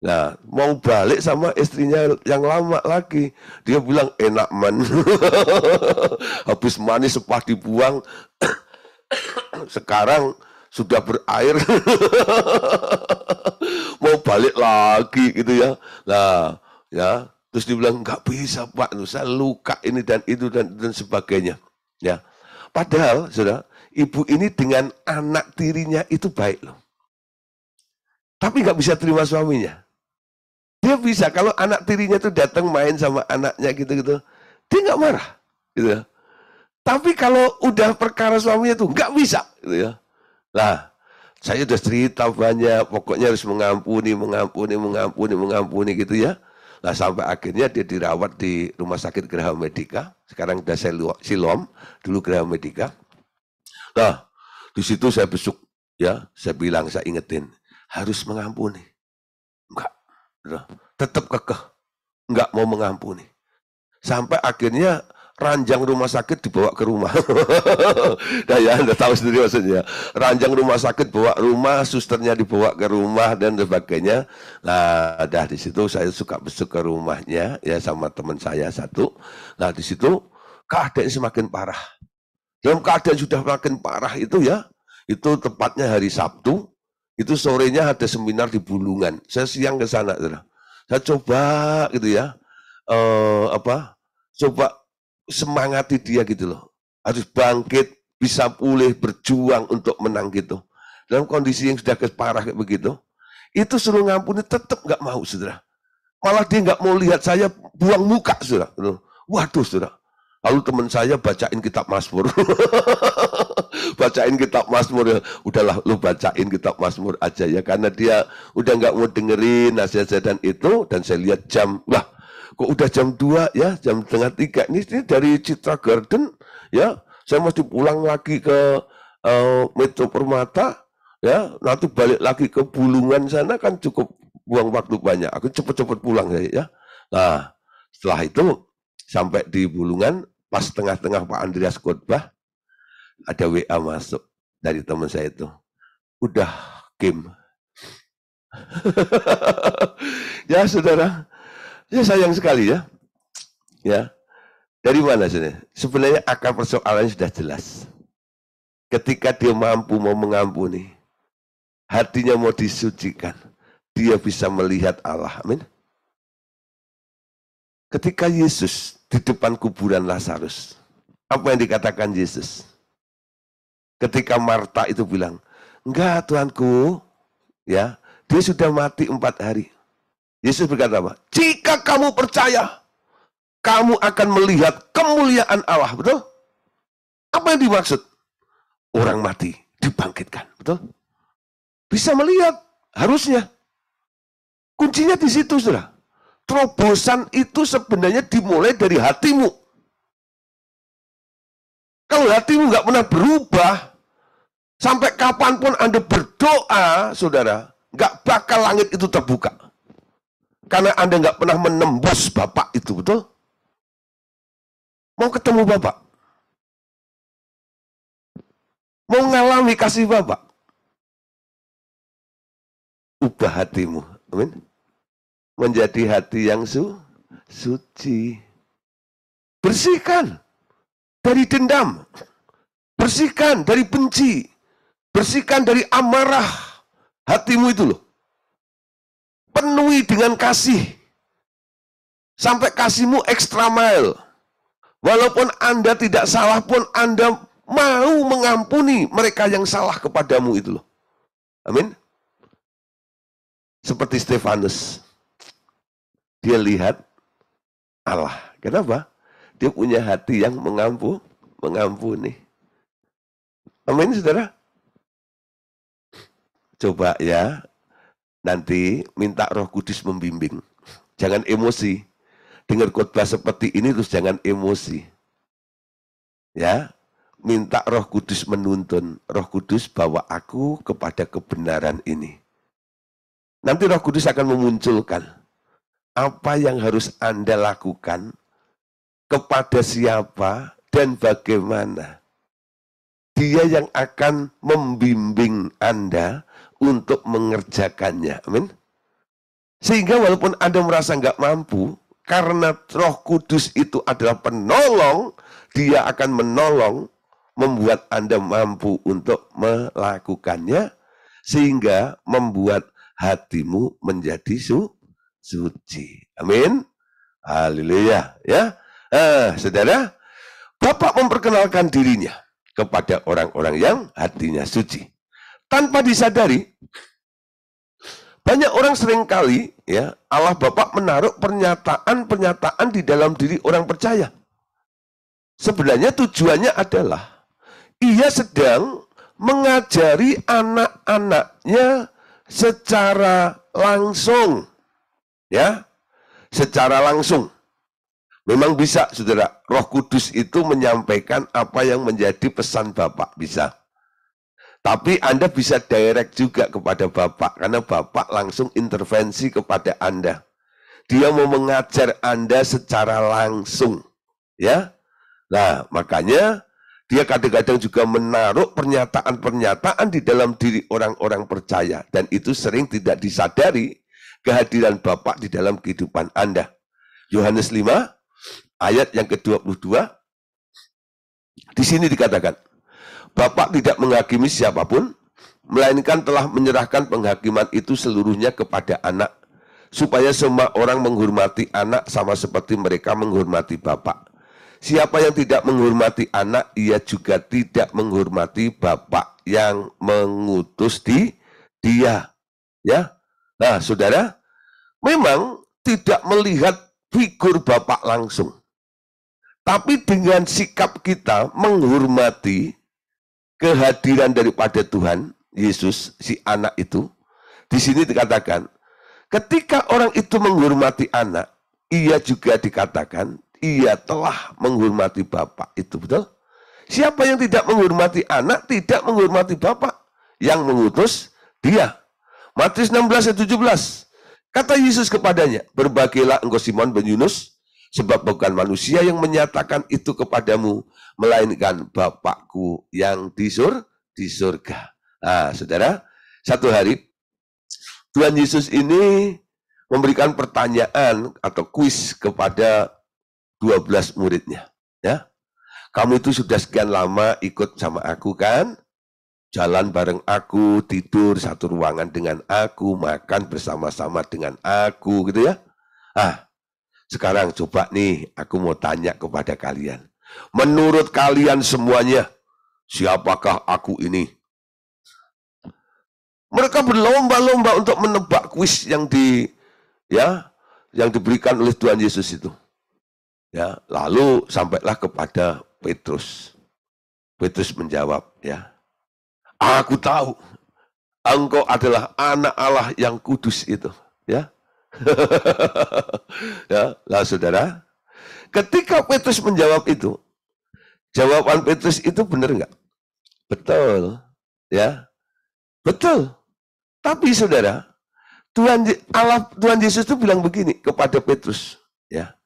Nah, mau balik sama istrinya yang lama lagi. Dia bilang, enak man. Habis manis sepah dibuang, sekarang sudah berair. Mau balik lagi gitu ya. Nah, ya, terus dibilang nggak bisa Pak, saya luka ini dan itu dan sebagainya. Ya, padahal saudara, ibu ini dengan anak tirinya itu baik loh. Tapi nggak bisa terima suaminya. Dia bisa kalau anak tirinya tuh datang main sama anaknya gitu-gitu, dia nggak marah, gitu ya. Tapi kalau udah perkara suaminya tuh nggak bisa, gitu ya. Nah, saya udah cerita banyak, pokoknya harus mengampuni gitu ya. Nah, sampai akhirnya dia dirawat di Rumah Sakit Graha Medika. Sekarang udah Silom, dulu Graha Medika. Nah, di situ saya besuk, ya, saya bilang, saya ingetin, harus mengampuni. Enggak, tetap kekeh, enggak mau mengampuni. Sampai akhirnya ranjang rumah sakit dibawa ke rumah. Nah ya, Anda tahu sendiri maksudnya. Ranjang rumah sakit bawa rumah, susternya dibawa ke rumah dan sebagainya. Nah, dah di situ saya suka besok ke rumahnya ya sama teman saya satu. Nah, di situ keadaan semakin parah. Dalam keadaan sudah makin parah itu ya, itu tepatnya hari Sabtu, itu sorenya ada seminar di Bulungan. Saya siang ke sana, saya coba gitu ya, coba semangati dia gitu loh. Harus bangkit, bisa pulih, berjuang untuk menang gitu. Dalam kondisi yang sudah parah kayak begitu, itu suruh ngampuni tetap nggak mau, saudara. Malah dia nggak mau lihat saya buang muka, saudara. Waduh, saudara. Lalu teman saya bacain kitab Mazmur. Bacain kitab Mazmur ya. Udahlah lu bacain kitab Mazmur aja ya. Karena dia udah nggak mau dengerin nasihat-nasihat itu. Dan saya lihat jam, lah kok udah jam 2 ya, jam setengah 3. Ini dari Citra Garden ya. Saya mesti pulang lagi ke Metro Permata ya. Nanti balik lagi ke Bulungan sana kan cukup buang waktu banyak. Aku cepet-cepet pulang ya. Nah, setelah itu sampai di Bulungan, pas tengah-tengah Pak Andreas khotbah, ada WA masuk dari teman saya itu. Udah game. Ya saudara, ya sayang sekali ya. Ya, dari mana sini? Sebenarnya akar persoalannya sudah jelas. Ketika dia mampu mau mengampuni, hatinya mau disucikan, dia bisa melihat Allah. Amin. Ketika Yesus di depan kuburan Lazarus, apa yang dikatakan Yesus? Ketika Marta itu bilang, enggak Tuanku, ya, dia sudah mati 4 hari. Yesus berkata apa? Jika kamu percaya, kamu akan melihat kemuliaan Allah, betul? Apa yang dimaksud? Orang mati dibangkitkan, betul? Bisa melihat, harusnya. Kuncinya di situ, saudara. Terobosan itu sebenarnya dimulai dari hatimu. Kalau hatimu nggak pernah berubah, sampai kapanpun Anda berdoa, saudara, nggak bakal langit itu terbuka. Karena Anda nggak pernah menembus Bapak itu, betul? Mau ketemu Bapak? Mau ngalami kasih Bapak? Ubah hatimu, amin. Menjadi hati yang suci. Bersihkan dari dendam. Bersihkan dari benci. Bersihkan dari amarah. Hatimu itu loh. Penuhi dengan kasih. Sampai kasihmu extra mile. Walaupun Anda tidak salah pun Anda mau mengampuni mereka yang salah kepadamu itu loh. Amin. Seperti Stefanus. Dia lihat Allah. Kenapa? Dia punya hati yang mengampuni. Amin, saudara. Coba ya, nanti minta Roh Kudus membimbing. Jangan emosi. Dengar khotbah seperti ini terus jangan emosi. Ya, minta Roh Kudus menuntun. Roh Kudus bawa aku kepada kebenaran ini. Nanti Roh Kudus akan memunculkan apa yang harus Anda lakukan kepada siapa dan bagaimana. Dia yang akan membimbing Anda untuk mengerjakannya. Amin. Sehingga walaupun Anda merasa nggak mampu, karena Roh Kudus itu adalah penolong, dia akan menolong, membuat Anda mampu untuk melakukannya, sehingga membuat hatimu menjadi suci. Amin. Haleluya. Ya, saudara, Bapak memperkenalkan dirinya kepada orang-orang yang hatinya suci. Tanpa disadari, banyak orang seringkali ya Allah Bapa menaruh pernyataan-pernyataan di dalam diri orang percaya. Sebenarnya tujuannya adalah ia sedang mengajari anak-anaknya secara langsung. Ya, secara langsung. Memang bisa, saudara, Roh Kudus itu menyampaikan apa yang menjadi pesan Bapak, bisa. Tapi Anda bisa direct juga kepada Bapak, karena Bapak langsung intervensi kepada Anda. Dia mau mengajar Anda secara langsung. Ya, nah makanya dia kadang-kadang juga menaruh pernyataan-pernyataan di dalam diri orang-orang percaya. Dan itu sering tidak disadari kehadiran Bapak di dalam kehidupan Anda. Yohanes 5, ayat yang ke-22, di sini dikatakan, Bapak tidak menghakimi siapapun, melainkan telah menyerahkan penghakiman itu seluruhnya kepada anak, supaya semua orang menghormati anak sama seperti mereka menghormati Bapak. Siapa yang tidak menghormati anak, ia juga tidak menghormati Bapak yang mengutus dia. Ya, nah saudara, memang tidak melihat figur Bapak langsung. Tapi dengan sikap kita menghormati kehadiran daripada Tuhan Yesus, si anak itu, di sini dikatakan, ketika orang itu menghormati anak, ia juga dikatakan, ia telah menghormati Bapak. Itu betul? Siapa yang tidak menghormati anak, tidak menghormati Bapak yang mengutus dia. Matius 16 ayat 17. Kata Yesus kepadanya, berbahagialah engkau Simon bin Yunus, sebab bukan manusia yang menyatakan itu kepadamu, melainkan Bapakku yang di surga. Nah, saudara, satu hari Tuhan Yesus ini memberikan pertanyaan atau kuis kepada 12 muridnya. Ya, kamu itu sudah sekian lama ikut sama aku kan? Jalan bareng aku, tidur satu ruangan dengan aku, makan bersama-sama dengan aku, gitu ya. Sekarang coba nih, aku mau tanya kepada kalian. Menurut kalian semuanya, siapakah aku ini? Mereka berlomba-lomba untuk menebak kuis yang diberikan oleh Tuhan Yesus itu. Ya, lalu sampailah kepada Petrus. Petrus menjawab, ya, aku tahu engkau adalah anak Allah yang kudus itu. Ya, ya, lah saudara, ketika Petrus menjawab itu, jawaban Petrus itu benar nggak? Betul, ya, betul. Tapi saudara, Tuhan Yesus itu bilang begini kepada Petrus, ya,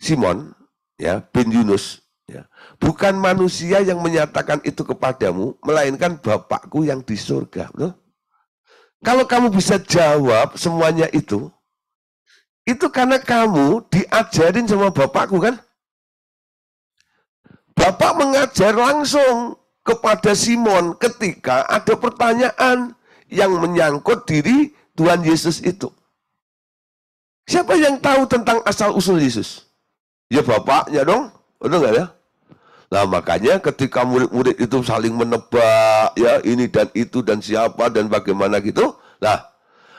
Simon, ya, bin Yunus, ya, bukan manusia yang menyatakan itu kepadamu, melainkan Bapakku yang di surga. Betul? Kalau kamu bisa jawab semuanya itu karena kamu diajarin sama Bapakku kan? Bapak mengajar langsung kepada Simon ketika ada pertanyaan yang menyangkut diri Tuhan Yesus itu. Siapa yang tahu tentang asal-usul Yesus? Ya bapaknya dong, betul nggak ya? Nah makanya ketika murid-murid itu saling menebak, ya ini dan itu dan siapa dan bagaimana gitu, nah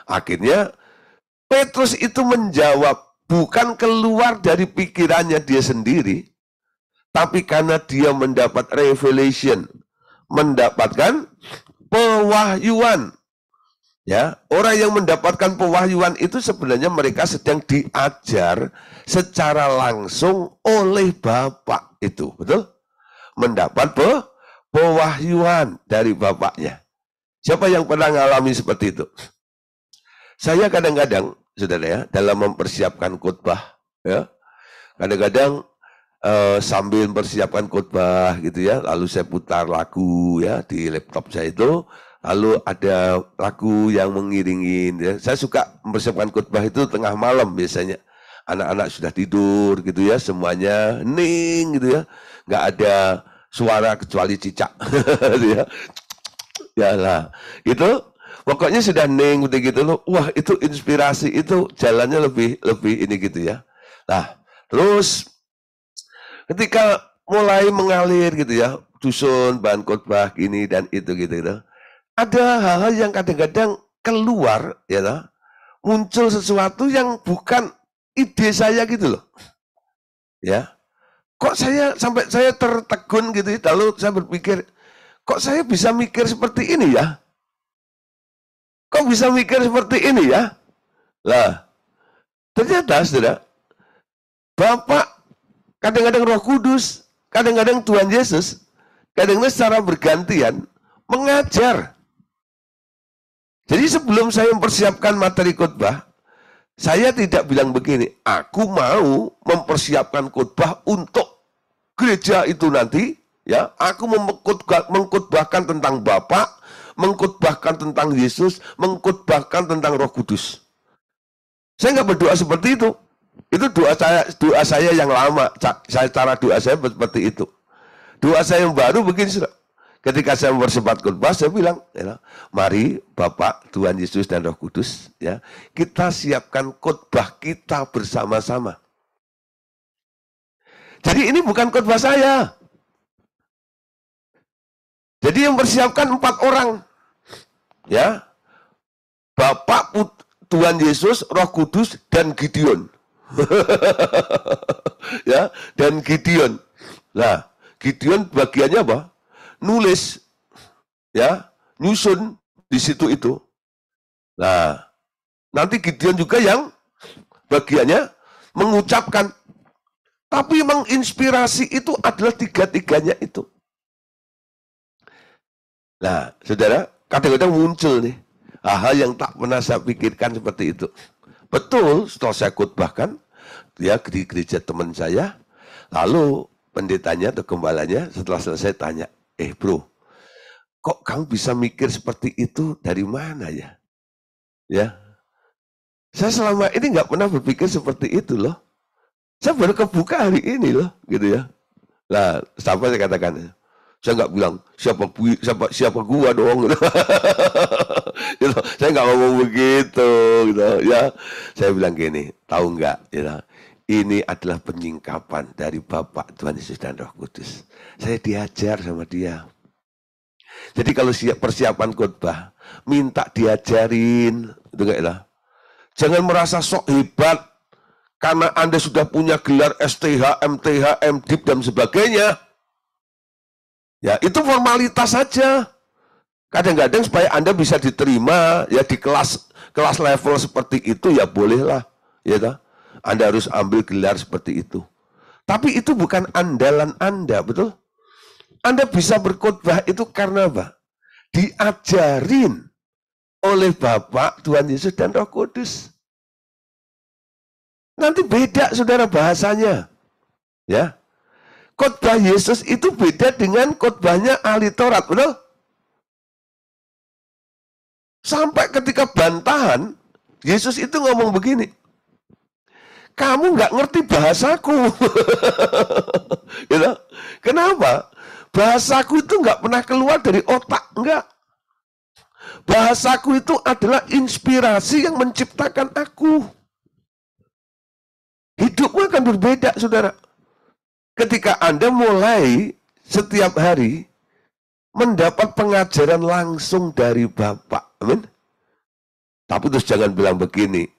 akhirnya Petrus itu menjawab bukan keluar dari pikirannya dia sendiri, tapi karena dia mendapat revelation, mendapatkan pewahyuan. Ya, orang yang mendapatkan pewahyuan itu sebenarnya mereka sedang diajar secara langsung oleh Bapak itu, betul? Mendapat pewahyuan dari Bapaknya. Siapa yang pernah mengalami seperti itu? Saya kadang-kadang, saudara ya, dalam mempersiapkan khotbah, ya, kadang-kadang sambil mempersiapkan khotbah gitu ya, lalu saya putar lagu ya di laptop saya itu, lalu ada lagu yang mengiringin ya. Saya suka mempersiapkan khotbah itu tengah malam biasanya. Anak-anak sudah tidur gitu ya, semuanya hening gitu ya. Nggak ada suara kecuali cicak gitu ya. Ya lah, itu pokoknya sudah hening gitu loh. Wah, itu inspirasi, itu jalannya lebih ini gitu ya. Nah, terus ketika mulai mengalir gitu ya, susun bahan khotbah gini dan itu gitu. Ada hal-hal yang kadang-kadang keluar ya, muncul sesuatu yang bukan ide saya gitu loh. Ya. Kok sampai saya tertegun gitu ya, lalu saya berpikir, kok saya bisa mikir seperti ini ya? Kok bisa mikir seperti ini ya? Lah, ternyata saudara, Bapak, kadang-kadang Roh Kudus, kadang-kadang Tuhan Yesus, kadang-kadang secara bergantian mengajar. Jadi sebelum saya mempersiapkan materi khotbah, saya tidak bilang begini, aku mau mempersiapkan khotbah untuk gereja itu nanti, ya, aku mengkhotbahkan tentang Bapa, mengkhotbahkan tentang Yesus, mengkhotbahkan tentang Roh Kudus. Saya nggak berdoa seperti itu. Itu doa saya yang lama. Cara doa saya seperti itu. Doa saya yang baru begini, ketika saya mempersiapkan khotbah, saya bilang, ya, mari Bapak, Tuhan Yesus dan Roh Kudus, ya, kita siapkan khotbah kita bersama-sama. Jadi ini bukan khotbah saya. Jadi yang persiapkan 4 orang, ya, Bapak, Tuhan Yesus, Roh Kudus, dan Gideon. Ya, dan Gideon. Nah, Gideon bagiannya apa? Nulis, ya, nyusun di situ itu. Nah, nanti Gideon juga yang bagiannya mengucapkan. Tapi menginspirasi itu adalah tiga-tiganya itu. Nah, saudara, kadang-kadang muncul nih hal-hal yang tak pernah saya pikirkan seperti itu. Betul, setelah saya khotbahkan, ya, di gereja teman saya, lalu pendetanya atau gembalanya setelah selesai tanya, bro, kok kamu bisa mikir seperti itu dari mana ya? Ya, saya selama ini nggak pernah berpikir seperti itu loh. Saya baru kebuka hari ini loh, gitu ya. Nah, sampai saya katakan, saya nggak bilang siapa gua dong, gitu. Gitu. Saya nggak ngomong begitu, gitu ya. Saya bilang gini, tahu nggak, gitu. Ini adalah penyingkapan dari Bapak, Tuhan Yesus dan Roh Kudus. Saya diajar sama dia. Jadi kalau persiapan khotbah, minta diajarin, itu enggak lah. Jangan merasa sok hebat karena Anda sudah punya gelar STH, MTH, MDiv dan sebagainya. Ya, itu formalitas saja. Kadang-kadang supaya Anda bisa diterima ya di kelas level seperti itu ya bolehlah, ya toh. Anda harus ambil gelar seperti itu. Tapi itu bukan andalan Anda, betul? Anda bisa berkhotbah itu karena apa? Diajarin oleh Bapak, Tuhan Yesus dan Roh Kudus. Nanti beda saudara bahasanya. Ya. Khotbah Yesus itu beda dengan khotbahnya ahli Taurat, betul? Sampai ketika bantahan, Yesus itu ngomong begini, kamu nggak ngerti bahasaku. Gitu? Kenapa? Bahasaku itu nggak pernah keluar dari otak, enggak. Bahasaku itu adalah inspirasi yang menciptakan aku. Hidupmu akan berbeda, saudara. Ketika Anda mulai setiap hari mendapat pengajaran langsung dari Bapak. Amin. Tapi terus jangan bilang begini,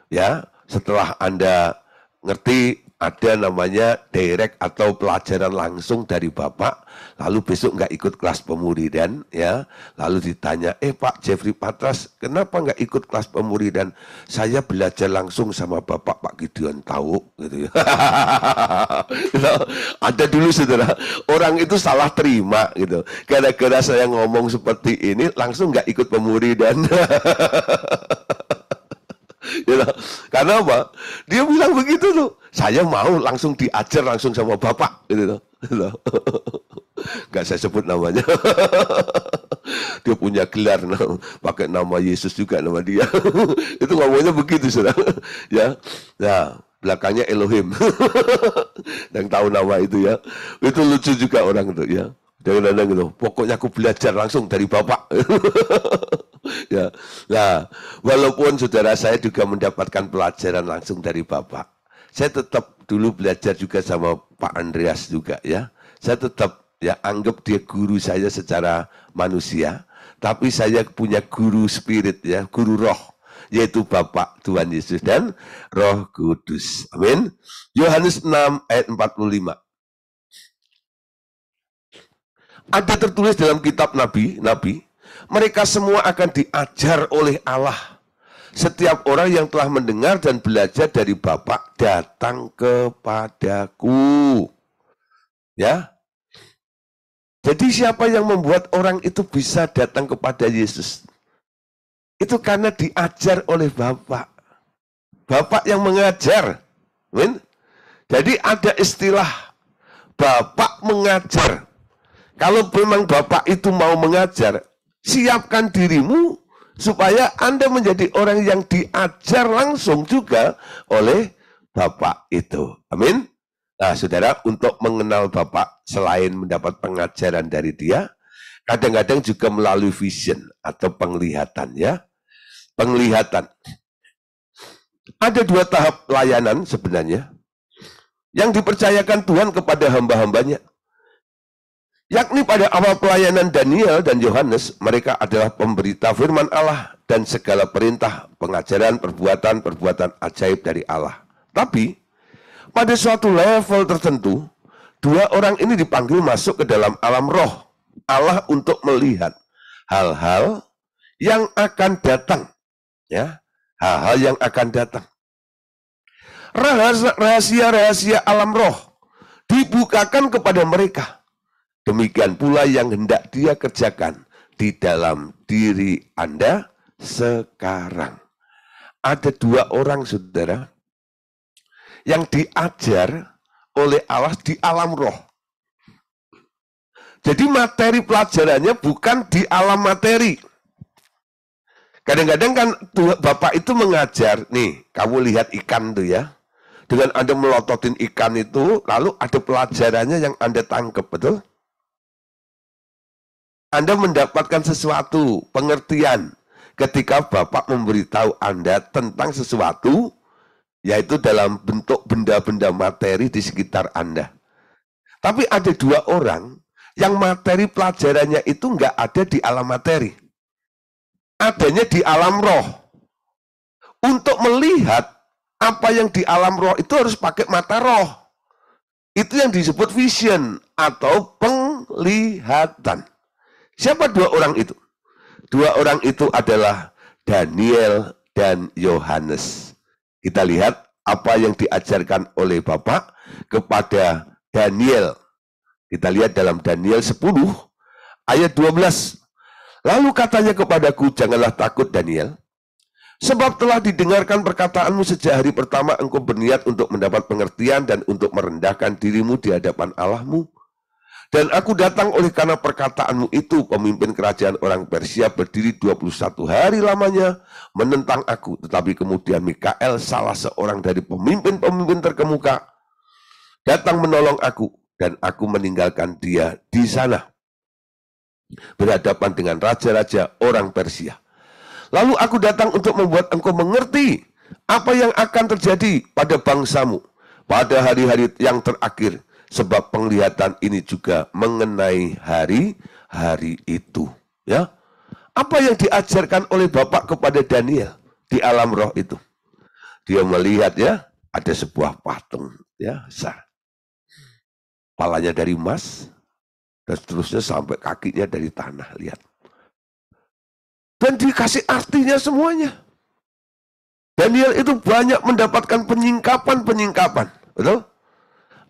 ya, setelah Anda ngerti ada namanya direct atau pelajaran langsung dari Bapak, lalu besok nggak ikut kelas pemuridan, ya, lalu ditanya, Pak Jeffrey Patras, kenapa nggak ikut kelas pemuridan? Saya belajar langsung sama Bapak, Pak Gideon tahu, gitu ya. Ada dulu saudara, orang itu salah terima, gitu. Gara-gara saya ngomong seperti ini, langsung nggak ikut pemuridan. Karena apa? Dia bilang begitu tuh. Saya mau langsung diajar langsung sama Bapak gitu. Gak saya sebut namanya. Dia punya gelar pakai nama Yesus juga nama dia. Itu ngomongnya begitu, Saudara. Ya. Nah, belakangnya Elohim. Yang tahu nama itu ya. Itu lucu juga orang itu ya. Kadang-kadang gitu, pokoknya aku belajar langsung dari Bapak. Ya. Nah, walaupun saudara saya juga mendapatkan pelajaran langsung dari Bapak, saya tetap dulu belajar juga sama Pak Andreas juga ya. Saya tetap ya anggap dia guru saya secara manusia, tapi saya punya guru spirit ya, guru roh, yaitu Bapak Tuhan Yesus dan Roh Kudus. Amin. Yohanes 6 ayat 45. Ada tertulis dalam kitab nabi, mereka semua akan diajar oleh Allah. Setiap orang yang telah mendengar dan belajar dari Bapa datang kepadaku. Ya. Jadi siapa yang membuat orang itu bisa datang kepada Yesus? Itu karena diajar oleh Bapa. Bapa yang mengajar. Amin. Jadi ada istilah Bapa mengajar. Kalau memang Bapak itu mau mengajar, siapkan dirimu supaya Anda menjadi orang yang diajar langsung juga oleh Bapak itu. Amin. Nah, saudara, untuk mengenal Bapak, selain mendapat pengajaran dari dia, kadang-kadang juga melalui vision atau penglihatan ya. Penglihatan. Ada dua tahap layanan sebenarnya yang dipercayakan Tuhan kepada hamba-hambanya. Yakni pada awal pelayanan Daniel dan Yohanes, mereka adalah pemberita firman Allah dan segala perintah, pengajaran, perbuatan ajaib dari Allah. Tapi, pada suatu level tertentu, dua orang ini dipanggil masuk ke dalam alam roh Allah untuk melihat hal-hal yang akan datang. Ya, hal-hal yang akan datang. Rahasia-rahasia alam roh dibukakan kepada mereka. Demikian pula yang hendak dia kerjakan di dalam diri Anda sekarang. Ada dua orang, saudara, yang diajar oleh Allah di alam roh. Jadi materi pelajarannya bukan di alam materi. Kadang-kadang kan Bapak itu mengajar, nih, kamu lihat ikan tuh ya. Dengan Anda melototin ikan itu, lalu ada pelajarannya yang Anda tangkap, betul? Anda mendapatkan sesuatu, pengertian, ketika Bapak memberitahu Anda tentang sesuatu, yaitu dalam bentuk benda-benda materi di sekitar Anda. Tapi ada dua orang yang materi pelajarannya itu nggak ada di alam materi. Adanya di alam roh. Untuk melihat apa yang di alam roh itu harus pakai mata roh. Itu yang disebut vision atau penglihatan. Siapa dua orang itu? Dua orang itu adalah Daniel dan Yohanes. Kita lihat apa yang diajarkan oleh Bapak kepada Daniel. Kita lihat dalam Daniel 10 ayat 12. Lalu katanya kepadaku, janganlah takut Daniel, sebab telah didengarkan perkataanmu sejak hari pertama engkau berniat untuk mendapat pengertian dan untuk merendahkan dirimu di hadapan Allahmu. Dan aku datang oleh karena perkataanmu itu, pemimpin kerajaan orang Persia berdiri 21 hari lamanya menentang aku. Tetapi kemudian Mikael, salah seorang dari pemimpin-pemimpin terkemuka, datang menolong aku. Dan aku meninggalkan dia di sana, berhadapan dengan raja-raja orang Persia. Lalu aku datang untuk membuat engkau mengerti apa yang akan terjadi pada bangsamu pada hari-hari yang terakhir. Sebab penglihatan ini juga mengenai hari-hari itu. Ya, apa yang diajarkan oleh Bapak kepada Daniel di alam roh itu? Dia melihat ya, ada sebuah patung ya, besar. Kepalanya dari emas dan seterusnya sampai kakinya dari tanah, lihat. Dan dikasih artinya semuanya. Daniel itu banyak mendapatkan penyingkapan, betul?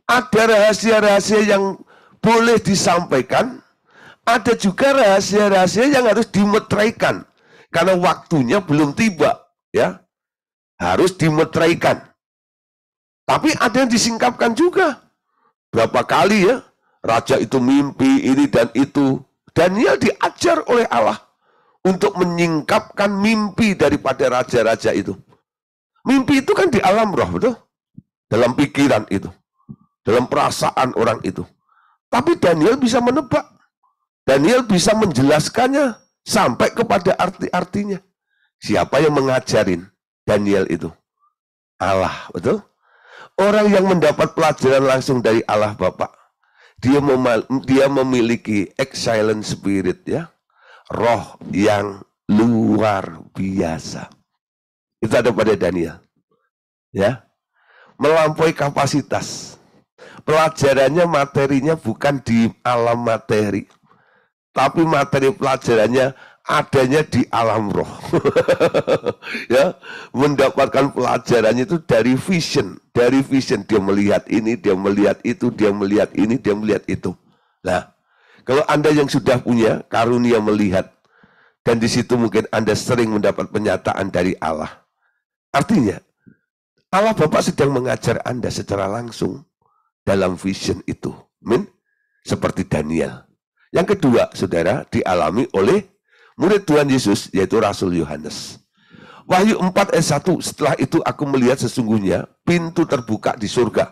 Ada rahasia-rahasia yang boleh disampaikan, ada juga rahasia-rahasia yang harus dimeteraikan karena waktunya belum tiba, ya. Harus dimeteraikan. Tapi ada yang disingkapkan juga. Berapa kali ya, raja itu mimpi ini dan itu. Daniel diajar oleh Allah untuk menyingkapkan mimpi daripada raja-raja itu. Mimpi itu kan di alam roh, betul? Dalam pikiran itu. Dalam perasaan orang itu. Tapi Daniel bisa menebak. Daniel bisa menjelaskannya sampai kepada arti-artinya. Siapa yang mengajarin Daniel itu? Allah, betul? Orang yang mendapat pelajaran langsung dari Allah Bapa. Dia memiliki excellent spirit, ya. Roh yang luar biasa. Itu ada pada Daniel. Ya. Melampaui kapasitas. Pelajarannya, materinya bukan di alam materi. Tapi materi pelajarannya adanya di alam roh. Ya, mendapatkan pelajarannya itu dari vision. Dari vision dia melihat ini, dia melihat itu, dia melihat ini, dia melihat itu. Nah, kalau Anda yang sudah punya karunia melihat, dan di situ mungkin Anda sering mendapat penyataan dari Allah. Artinya, Allah Bapa sedang mengajar Anda secara langsung dalam vision itu. Amin. Seperti Daniel. Yang kedua, saudara, dialami oleh murid Tuhan Yesus, yaitu Rasul Yohanes. Wahyu 4 ayat 1, setelah itu aku melihat sesungguhnya pintu terbuka di surga.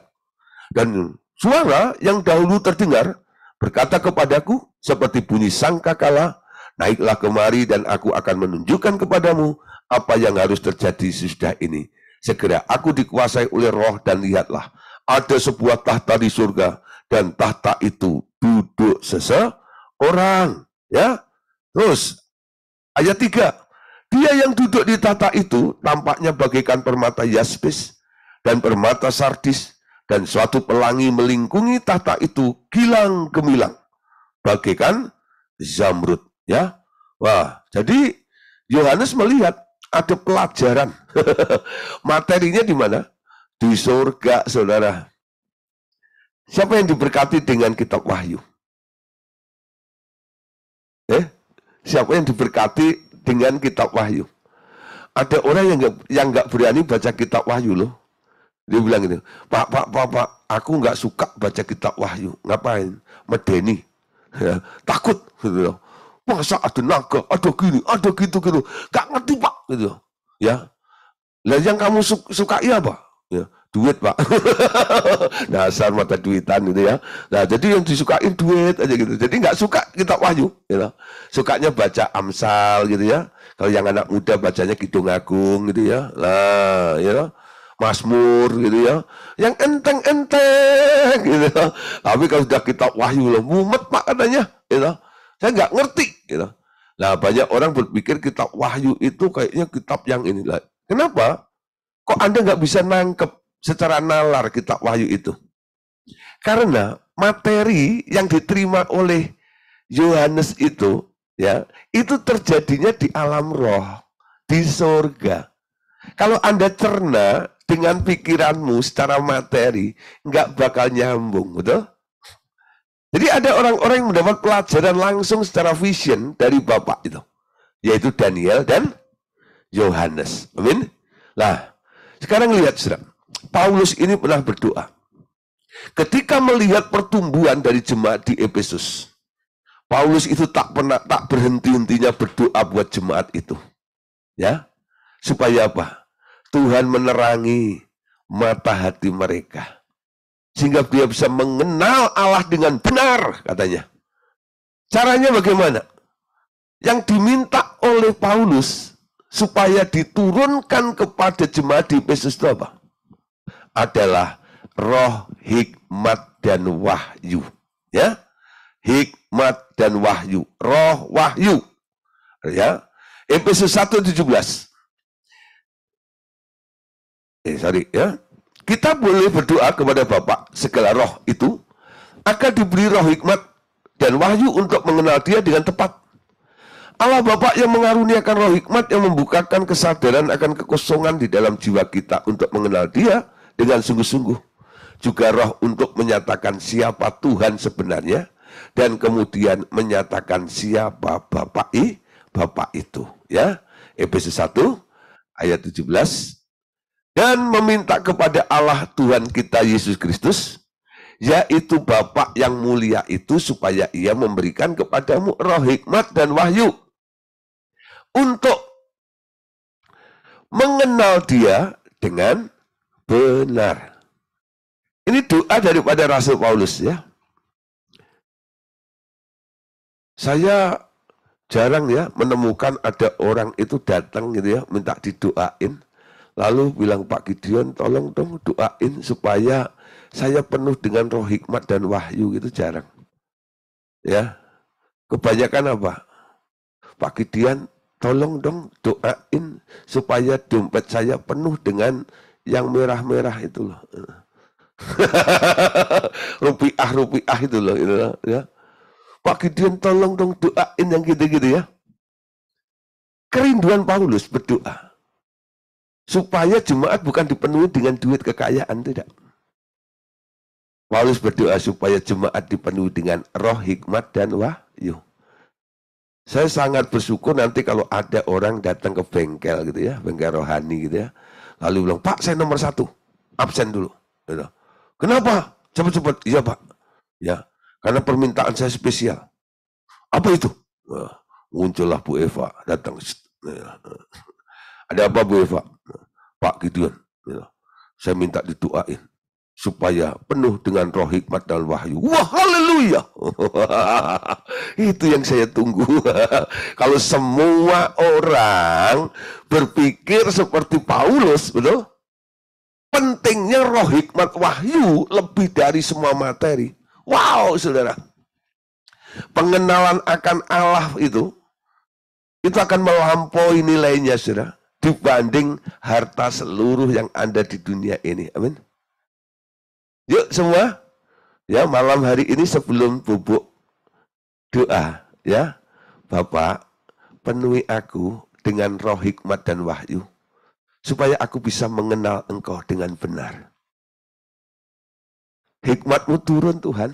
Dan suara yang dahulu terdengar berkata kepadaku seperti bunyi sangkakala, naiklah kemari dan aku akan menunjukkan kepadamu apa yang harus terjadi sesudah ini. Segera aku dikuasai oleh roh dan lihatlah, ada sebuah tahta di surga dan tahta itu duduk seseorang. Ya, terus ayat 3. Dia yang duduk di tahta itu tampaknya bagaikan permata yaspis dan permata sardis, dan suatu pelangi melingkungi tahta itu kilang gemilang bagaikan zamrud. Ya, wah, jadi Yohanes melihat ada pelajaran. Materinya di mana? Di surga, saudara. Siapa yang diberkati dengan kitab Wahyu? Siapa yang diberkati dengan kitab Wahyu? Ada orang yang nggak berani baca kitab Wahyu loh. Dia bilang gitu, Pak, aku nggak suka baca kitab Wahyu. Ngapain? Medeni. Ya, takut gitu loh. Masa ada naga, ada gini, ada gitu. Gak ngerti Pak gitu. Ya. Lah yang kamu sukai apa? Ya, duit Pak. Dasar mata duitan gitu ya. Nah, jadi yang disukain duit aja gitu. Jadi nggak suka kitab Wahyu gitu. Sukanya baca Amsal gitu ya. Kalau yang anak muda bacanya Kidung Agung gitu ya. Lah, ya. Mazmur gitu ya. Yang enteng-enteng gitu. Tapi kalau sudah kitab Wahyu loh, mumet Pak katanya gitu. Saya nggak ngerti gitu. Nah, banyak orang berpikir kitab Wahyu itu kayaknya kitab yang inilah. Kenapa? Kok Anda nggak bisa nangkep secara nalar kitab Wahyu itu? Karena materi yang diterima oleh Yohanes itu, ya, itu terjadinya di alam roh, di surga. Kalau Anda cerna dengan pikiranmu secara materi, nggak bakal nyambung, betul? Jadi ada orang-orang yang mendapat pelajaran langsung secara vision dari Bapak itu, yaitu Daniel dan Yohanes. Amin. Nah, sekarang lihat, saudara. Paulus ini pernah berdoa. Ketika melihat pertumbuhan dari jemaat di Efesus, Paulus itu tak berhenti-hentinya berdoa buat jemaat itu. Ya, supaya apa? Tuhan menerangi mata hati mereka. Sehingga dia bisa mengenal Allah dengan benar, katanya. Caranya bagaimana? Yang diminta oleh Paulus supaya diturunkan kepada jemaat di Efesus itu apa? Adalah roh, hikmat, dan wahyu. Ya, hikmat dan wahyu. Roh, wahyu. Ya, Efesus 1:17. Ya. Kita boleh berdoa kepada Bapa segala roh itu akan diberi roh hikmat dan wahyu untuk mengenal Dia dengan tepat. Allah Bapa yang mengaruniakan roh hikmat yang membukakan kesadaran akan kekosongan di dalam jiwa kita untuk mengenal Dia dengan sungguh-sungguh. Juga roh untuk menyatakan siapa Tuhan sebenarnya dan kemudian menyatakan siapa Bapa itu. Ya, Efesus 1 ayat 17. dan meminta kepada Allah Tuhan kita Yesus Kristus, yaitu Bapa yang mulia itu, supaya ia memberikan kepadamu roh hikmat dan wahyu untuk mengenal dia dengan benar. Ini doa daripada Rasul Paulus ya. Saya jarang ya menemukan ada orang itu datang gitu ya, minta didoain. Lalu bilang, Pak Gideon tolong dong doain supaya saya penuh dengan roh hikmat dan wahyu, gitu jarang. Ya, kebanyakan apa? Pak Gideon tolong dong doain supaya dompet saya penuh dengan yang merah-merah itu loh. Rupiah itu loh, ya. Pak Gideon tolong dong doain yang gitu-gitu ya. Kerinduan Paulus berdoa supaya jemaat bukan dipenuhi dengan duit kekayaan, tidak. Paulus berdoa supaya jemaat dipenuhi dengan roh hikmat dan wahyu. Saya sangat bersyukur nanti kalau ada orang datang ke bengkel gitu ya, bengkel rohani gitu ya. Lalu bilang, Pak saya nomor 1, absen dulu. Gitu. Kenapa? Cepat-cepat. Iya Pak. Ya, karena permintaan saya spesial. Apa itu? Nah, muncullah Bu Eva datang. Ada apa Bu Eva? Pak Gideon. Saya minta didoain supaya penuh dengan roh hikmat dan wahyu. Wah, haleluya. Itu yang saya tunggu. Kalau semua orang berpikir seperti Paulus, betul? Pentingnya roh hikmat wahyu lebih dari semua materi. Wow, saudara. Pengenalan akan Allah itu akan melampaui nilainya, saudara, dibanding harta seluruh yang ada di dunia ini. Amin. Yuk semua, ya malam hari ini sebelum bubuk doa, ya Bapak penuhi aku dengan roh hikmat dan wahyu, supaya aku bisa mengenal Engkau dengan benar. Hikmat-Mu turun Tuhan.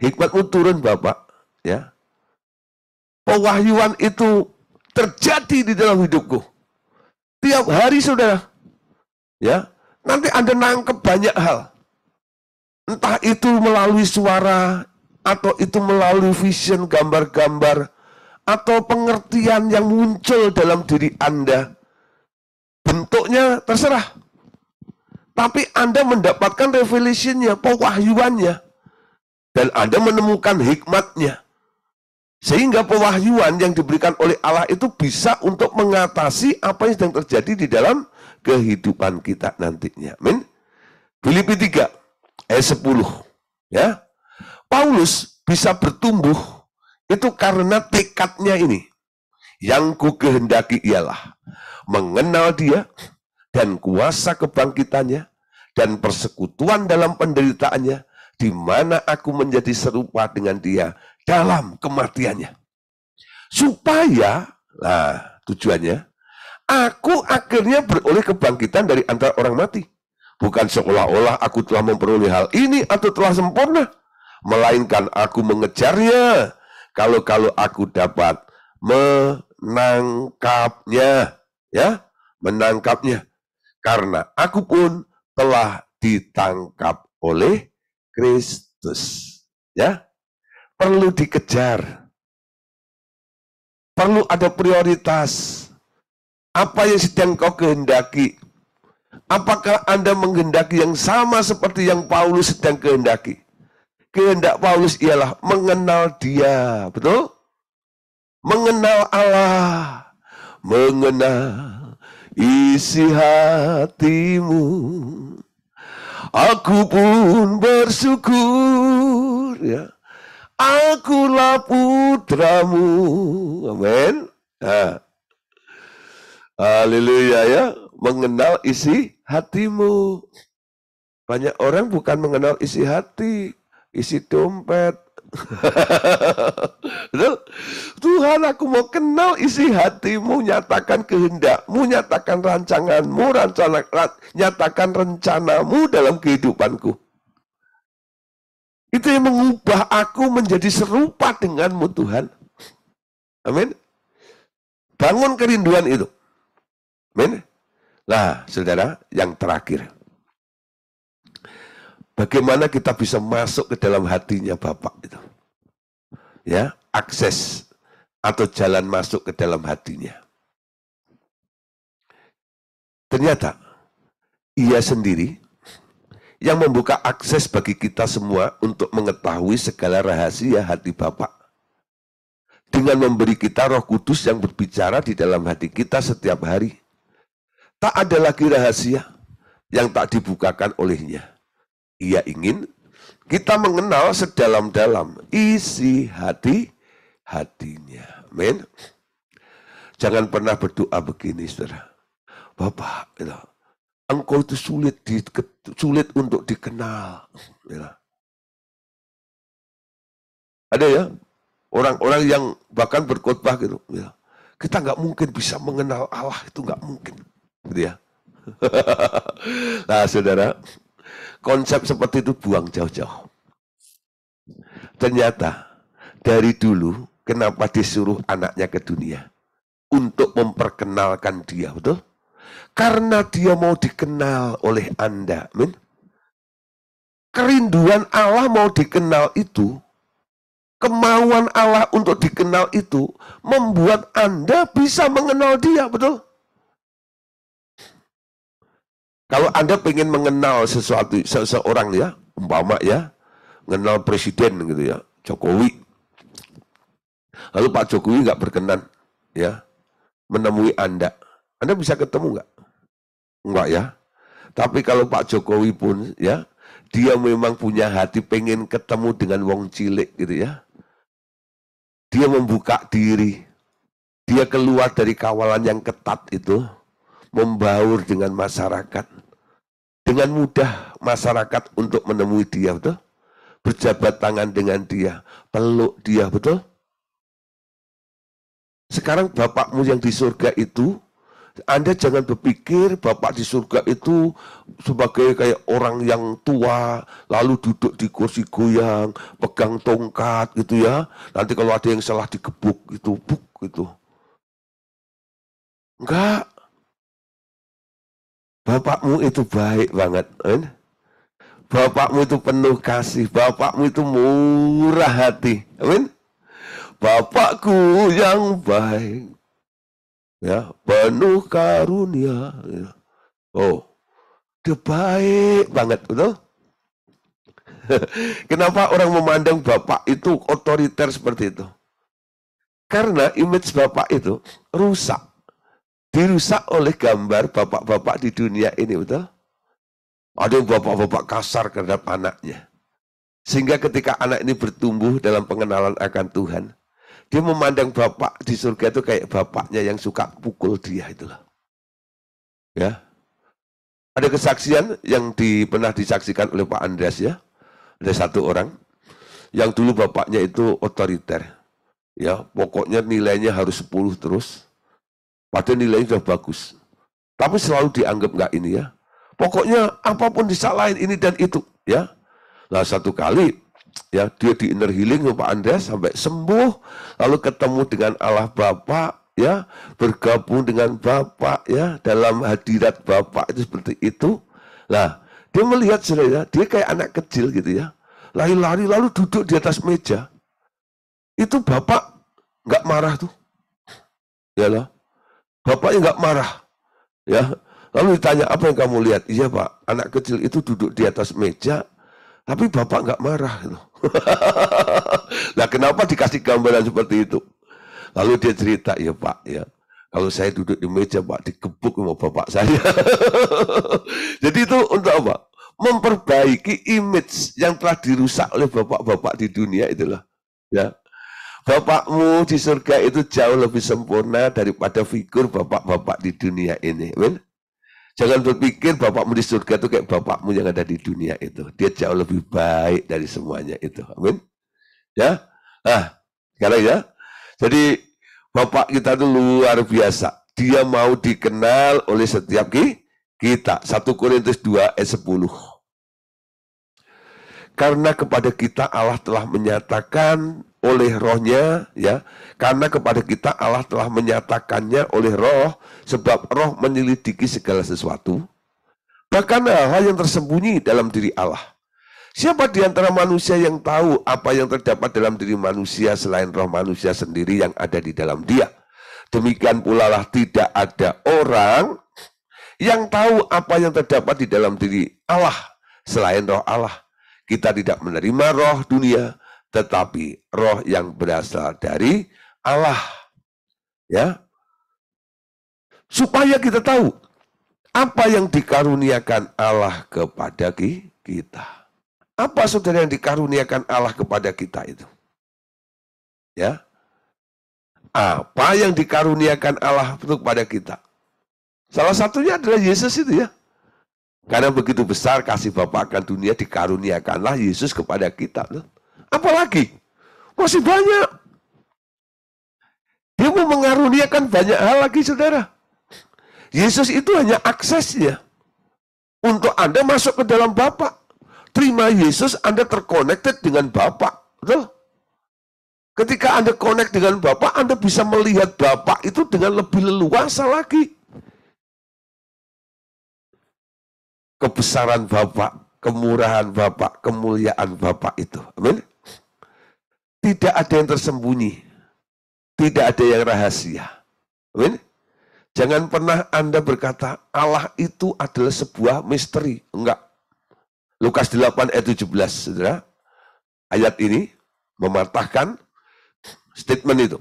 Hikmat-Mu turun Bapak, ya. Pewahyuan itu terjadi di dalam hidupku. Tiap hari saudara, ya. Nanti Anda nangkep banyak hal. Entah itu melalui suara, atau itu melalui vision, gambar-gambar, atau pengertian yang muncul dalam diri Anda. Bentuknya terserah. Tapi Anda mendapatkan revelation-nya, pewahyuannya. Dan Anda menemukan hikmatnya. Sehingga pewahyuan yang diberikan oleh Allah itu bisa untuk mengatasi apa yang sedang terjadi di dalam kehidupan kita nantinya. Amin. Filipi 3 ayat 10. Ya. Paulus bisa bertumbuh itu karena tekadnya ini. Yang ku kehendaki ialah mengenal dia dan kuasa kebangkitannya dan persekutuan dalam penderitaannya, di mana aku menjadi serupa dengan dia dalam kematiannya. Supaya, nah tujuannya, aku akhirnya beroleh kebangkitan dari antara orang mati. Bukan seolah-olah aku telah memperoleh hal ini atau telah sempurna, melainkan aku mengejarnya kalau aku dapat menangkapnya, ya, menangkapnya. Karena aku pun telah ditangkap oleh Kristus, ya. Perlu dikejar, perlu ada prioritas. Apa yang sedang kau kehendaki? Apakah Anda menghendaki yang sama seperti yang Paulus sedang kehendaki? Kehendak Paulus ialah mengenal dia, betul? Mengenal Allah, mengenal isi hatimu. Aku pun bersyukur, ya. Akulah putramu. Amin. Nah. Haleluya ya. Mengenal isi hatimu. Banyak orang bukan mengenal isi hati, isi dompet. Tuhan, aku mau kenal isi hatimu, nyatakan kehendakmu, nyatakan rancanganmu, nyatakan rencanamu dalam kehidupanku. Itu yang mengubah aku menjadi serupa denganmu Tuhan. Amin. Bangun kerinduan itu. Amin. Nah, saudara, yang terakhir. Bagaimana kita bisa masuk ke dalam hatinya Bapak itu? Ya, akses atau jalan masuk ke dalam hatinya. Ternyata ia sendiri yang membuka akses bagi kita semua untuk mengetahui segala rahasia hati Bapak. Dengan memberi kita Roh Kudus yang berbicara di dalam hati kita setiap hari. Tak ada lagi rahasia yang tak dibukakan olehnya. Ia ingin kita mengenal sedalam-dalam isi hatinya. Amin. Jangan pernah berdoa begini, saudara. Bapak, engkau itu sulit untuk dikenal. Ada ya, orang-orang yang bahkan berkhotbah gitu. Kita nggak mungkin bisa mengenal Allah, itu nggak mungkin. Gitu ya. Nah, saudara, konsep seperti itu buang jauh-jauh. Ternyata dari dulu kenapa disuruh anaknya ke dunia? Untuk memperkenalkan dia, betul? Karena dia mau dikenal oleh Anda. Amin. Kerinduan Allah mau dikenal itu, kemauan Allah untuk dikenal itu, membuat Anda bisa mengenal dia, betul? Kalau Anda pengen mengenal sesuatu, seseorang ya, umpama ya, mengenal presiden gitu ya, Jokowi. Lalu Pak Jokowi nggak berkenan ya menemui Anda bisa ketemu nggak? Enggak ya. Tapi kalau Pak Jokowi pun ya, dia memang punya hati pengen ketemu dengan wong cilik gitu ya. Dia membuka diri. Dia keluar dari kawalan yang ketat itu, membaur dengan masyarakat. Dengan mudah masyarakat untuk menemui dia, betul? Berjabat tangan dengan dia, peluk dia, betul? Sekarang Bapakmu yang di surga itu, Anda jangan berpikir Bapak di surga itu sebagai kayak orang yang tua, lalu duduk di kursi goyang, pegang tongkat gitu ya. Nanti kalau ada yang salah digebuk gitu, buk gitu. Enggak. Bapakmu itu baik banget. Bapakmu itu penuh kasih, Bapakmu itu murah hati. Amin. Bapakku yang baik. Ya, penuh karunia. Oh, dia baik banget, betul? Kenapa orang memandang Bapak itu otoriter seperti itu? Karena image Bapak itu rusak. Dirusak oleh gambar bapak-bapak di dunia ini, betul? Ada yang bapak-bapak kasar terhadap anaknya. Sehingga ketika anak ini bertumbuh dalam pengenalan akan Tuhan, dia memandang Bapak di surga itu kayak bapaknya yang suka pukul dia itulah. Ya. Ada kesaksian yang pernah disaksikan oleh Pak Andreas ya. Ada satu orang yang dulu bapaknya itu otoriter. Ya, pokoknya nilainya harus 10 terus. Padahal nilainya sudah bagus. Tapi selalu dianggap enggak ini ya. Pokoknya apapun disalahin ini dan itu ya. Nah, satu kali ya dia di inner healing Pak Andreas sampai sembuh, lalu ketemu dengan Allah Bapa ya, bergabung dengan Bapa ya, dalam hadirat Bapa itu seperti itu. Nah, dia melihat saudara, dia kayak anak kecil gitu ya, lari-lari lalu duduk di atas meja. Itu Bapak nggak marah tuh, ya lah, Bapaknya nggak marah, ya. Lalu ditanya apa yang kamu lihat? Iya Pak, anak kecil itu duduk di atas meja. Tapi Bapak nggak marah. Nah, kenapa dikasih gambaran seperti itu? Lalu dia cerita, ya Pak, ya kalau saya duduk di meja Pak, digebuk sama Bapak saya. Jadi itu untuk apa? Memperbaiki image yang telah dirusak oleh bapak-bapak di dunia itulah. Ya, Bapakmu di surga itu jauh lebih sempurna daripada figur bapak-bapak di dunia ini. Amin. Jangan berpikir bapakmu di surga itu kayak bapakmu yang ada di dunia itu. Dia jauh lebih baik dari semuanya itu. Amin. Ya. Nah, sekarang ya. Jadi bapak kita itu luar biasa. Dia mau dikenal oleh setiap kita. 1 Korintus 2 ayat 10. Karena kepada kita Allah telah menyatakan oleh rohnya, ya, karena kepada kita Allah telah menyatakannya oleh roh, sebab roh menyelidiki segala sesuatu, bahkan hal yang tersembunyi dalam diri Allah. Siapa di antara manusia yang tahu apa yang terdapat dalam diri manusia selain roh manusia sendiri yang ada di dalam dia? Demikian pula lah tidak ada orang yang tahu apa yang terdapat di dalam diri Allah selain roh Allah. Kita tidak menerima roh dunia, tetapi roh yang berasal dari Allah, ya, supaya kita tahu apa yang dikaruniakan Allah kepada kita. Apa saudara yang dikaruniakan Allah kepada kita itu? Ya, apa yang dikaruniakan Allah itu kepada kita? Salah satunya adalah Yesus itu, ya. Karena begitu besar kasih Bapa akan dunia, dikaruniakanlah Yesus kepada kita. Apalagi? Masih banyak. Dia mau mengaruniakan banyak hal lagi, saudara. Yesus itu hanya aksesnya. Untuk Anda masuk ke dalam Bapa. Terima Yesus, Anda terconnected dengan Bapa. Betul? Ketika Anda connect dengan Bapa, Anda bisa melihat Bapa itu dengan lebih leluasa lagi. Kebesaran Bapa, kemurahan Bapa, kemuliaan Bapa itu. Amin. Tidak ada yang tersembunyi. Tidak ada yang rahasia. Amin. Jangan pernah Anda berkata, Allah itu adalah sebuah misteri. Enggak. Lukas 8 ayat 17, saudara. Ayat ini mematahkan statement itu.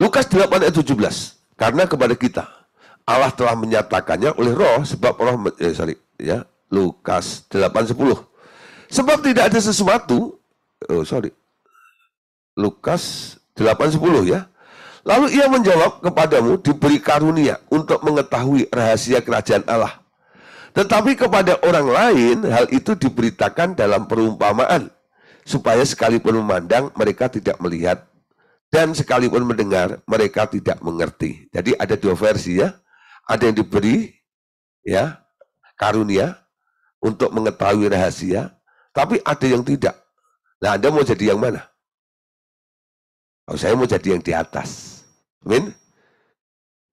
Lukas 8 ayat 17. Karena kepada kita, Allah telah menyatakannya oleh roh, sebab roh, Lukas 8:10. Sebab tidak ada sesuatu, Lukas 8:10, ya. Lalu ia menjawab, kepadamu diberi karunia untuk mengetahui rahasia kerajaan Allah. Tetapi kepada orang lain hal itu diberitakan dalam perumpamaan, supaya sekalipun memandang mereka tidak melihat, dan sekalipun mendengar mereka tidak mengerti. Jadi ada dua versi, ya. Ada yang diberi, ya, karunia untuk mengetahui rahasia, tapi ada yang tidak. Nah, Anda mau jadi yang mana? Oh, saya mau jadi yang di atas. Amin.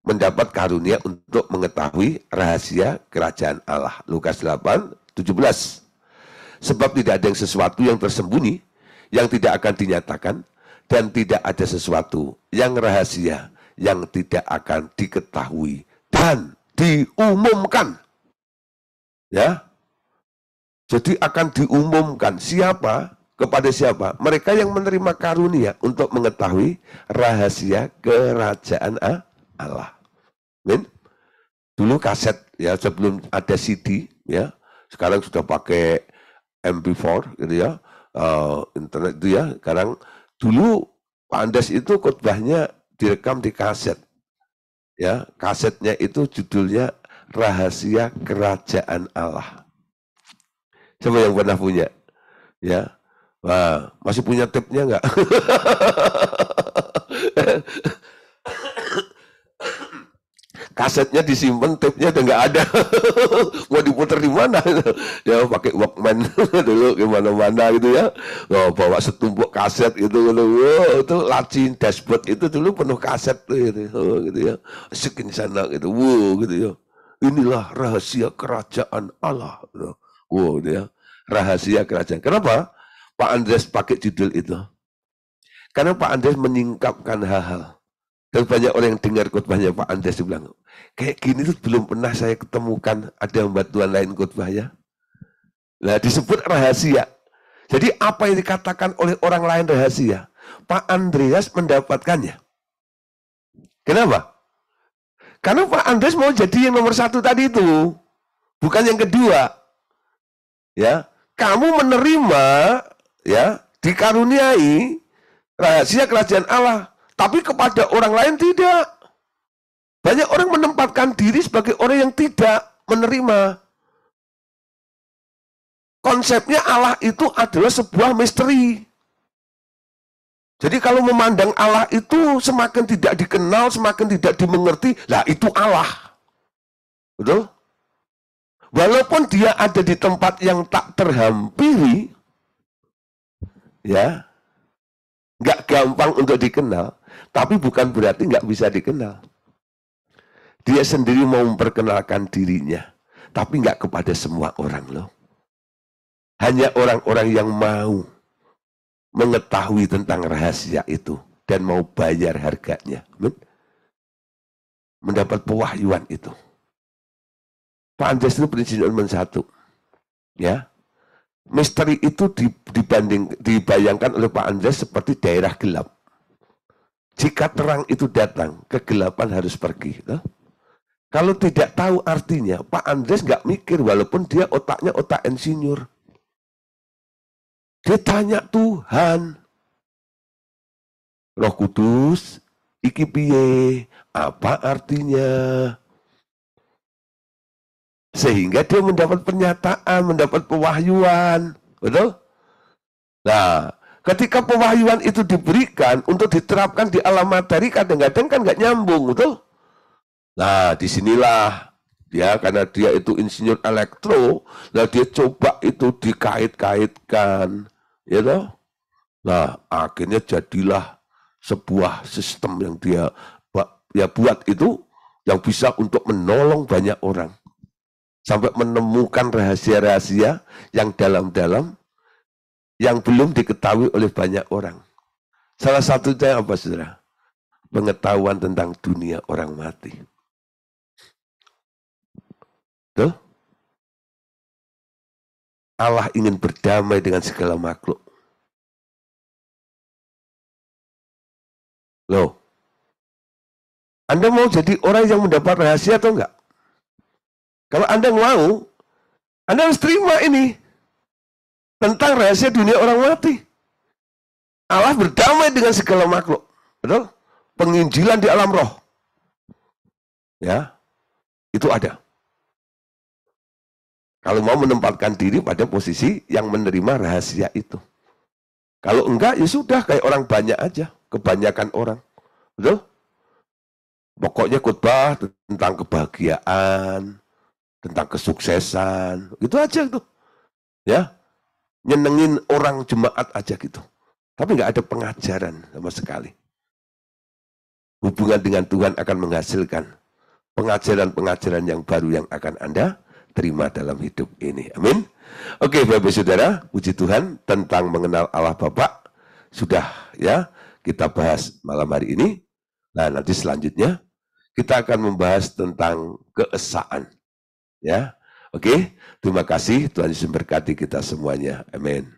Mendapat karunia untuk mengetahui rahasia kerajaan Allah. Lukas 8:17. Sebab tidak ada yang sesuatu yang tersembunyi, yang tidak akan dinyatakan, dan tidak ada sesuatu yang rahasia, yang tidak akan diketahui dan diumumkan. Ya. Jadi akan diumumkan siapa? Kepada siapa? Mereka yang menerima karunia untuk mengetahui rahasia kerajaan Allah. Amin. Dulu kaset, ya, sebelum ada CD, ya, sekarang sudah pakai MP4 gitu, ya, internet itu, ya. Sekarang dulu Pak Andes itu khotbahnya direkam di kaset, ya. Kasetnya itu judulnya Rahasia Kerajaan Allah. Siapa yang pernah punya? Ya. Wah, masih punya tape-nya enggak? Kasetnya disimpan, tape-nya udah enggak ada. Mau diputar di mana? Ya pakai Walkman dulu gimana-mana gitu, ya. Oh, bawa setumpuk kaset gitu. Wow, itu laci dashboard itu dulu penuh kaset gitu. Oh, gitu, ya. Sekin sana gitu. Wow, gitu, ya. Inilah rahasia kerajaan Allah. Wow, gitu, ya. Rahasia kerajaan. Kenapa Pak Andres pakai judul itu? Karena Pak Andres menyingkapkan hal-hal. Dan banyak orang yang dengar khotbahnya Pak Andres bilang, kayak gini tuh belum pernah saya ketemukan ada membuat Tuhan lain khotbahnya. Nah, disebut rahasia. Jadi apa yang dikatakan oleh orang lain rahasia, Pak Andreas mendapatkannya. Kenapa? Karena Pak Andres mau jadi yang nomor satu tadi itu, bukan yang kedua. Ya, kamu menerima, ya, dikaruniai rahasia kerajaan Allah, tapi kepada orang lain tidak. Banyak orang menempatkan diri sebagai orang yang tidak menerima. Konsepnya Allah itu adalah sebuah misteri. Jadi kalau memandang Allah itu semakin tidak dikenal, semakin tidak dimengerti, lah itu Allah. Betul? Walaupun dia ada di tempat yang tak terhampiri, Ya, nggak gampang untuk dikenal, tapi bukan berarti nggak bisa dikenal. Dia sendiri mau memperkenalkan dirinya, tapi nggak kepada semua orang loh. Hanya orang-orang yang mau mengetahui tentang rahasia itu dan mau bayar harganya, mendapat pewahyuan itu. Pak Andreas itu prinsip nomor 1, ya. Misteri itu dibayangkan oleh Pak Andreas seperti daerah gelap. Jika terang itu datang, kegelapan harus pergi. Loh? Kalau tidak tahu artinya, Pak Andreas nggak mikir walaupun dia otaknya otak insinyur. Dia tanya Tuhan, Roh Kudus, iki piye, apa artinya? Sehingga dia mendapat pernyataan, mendapat pewahyuan. Betul? Nah, ketika pewahyuan itu diberikan untuk diterapkan di alam materi, kadang-kadang kan nggak nyambung, betul? Nah, disinilah dia, karena dia itu insinyur elektro, nah dia coba itu dikait-kaitkan, ya toh? Nah, akhirnya jadilah sebuah sistem yang dia buat itu, yang bisa untuk menolong banyak orang. Sampai menemukan rahasia-rahasia yang dalam-dalam, yang belum diketahui oleh banyak orang. Salah satunya apa, saudara? Pengetahuan tentang dunia orang mati. Tuh? Allah ingin berdamai dengan segala makhluk. Loh, Anda mau jadi orang yang mendapat rahasia atau enggak? Kalau Anda mau, Anda harus terima ini. Tentang rahasia dunia orang mati. Allah berdamai dengan segala makhluk. Betul? Penginjilan di alam roh. Ya, itu ada. Kalau mau menempatkan diri pada posisi yang menerima rahasia itu. Kalau enggak, ya sudah, kayak orang banyak aja. Kebanyakan orang. Betul? Pokoknya khotbah tentang kebahagiaan, tentang kesuksesan, gitu aja tuh. Ya, nyenengin orang jemaat aja gitu. Tapi nggak ada pengajaran sama sekali. Hubungan dengan Tuhan akan menghasilkan pengajaran-pengajaran yang baru yang akan Anda terima dalam hidup ini. Amin. Oke, Bapak Saudara, puji Tuhan, tentang mengenal Allah Bapa sudah ya kita bahas malam hari ini. Nah, nanti selanjutnya kita akan membahas tentang keesaan. Ya. Oke, terima kasih. Tuhan Yesus memberkati kita semuanya. Amin.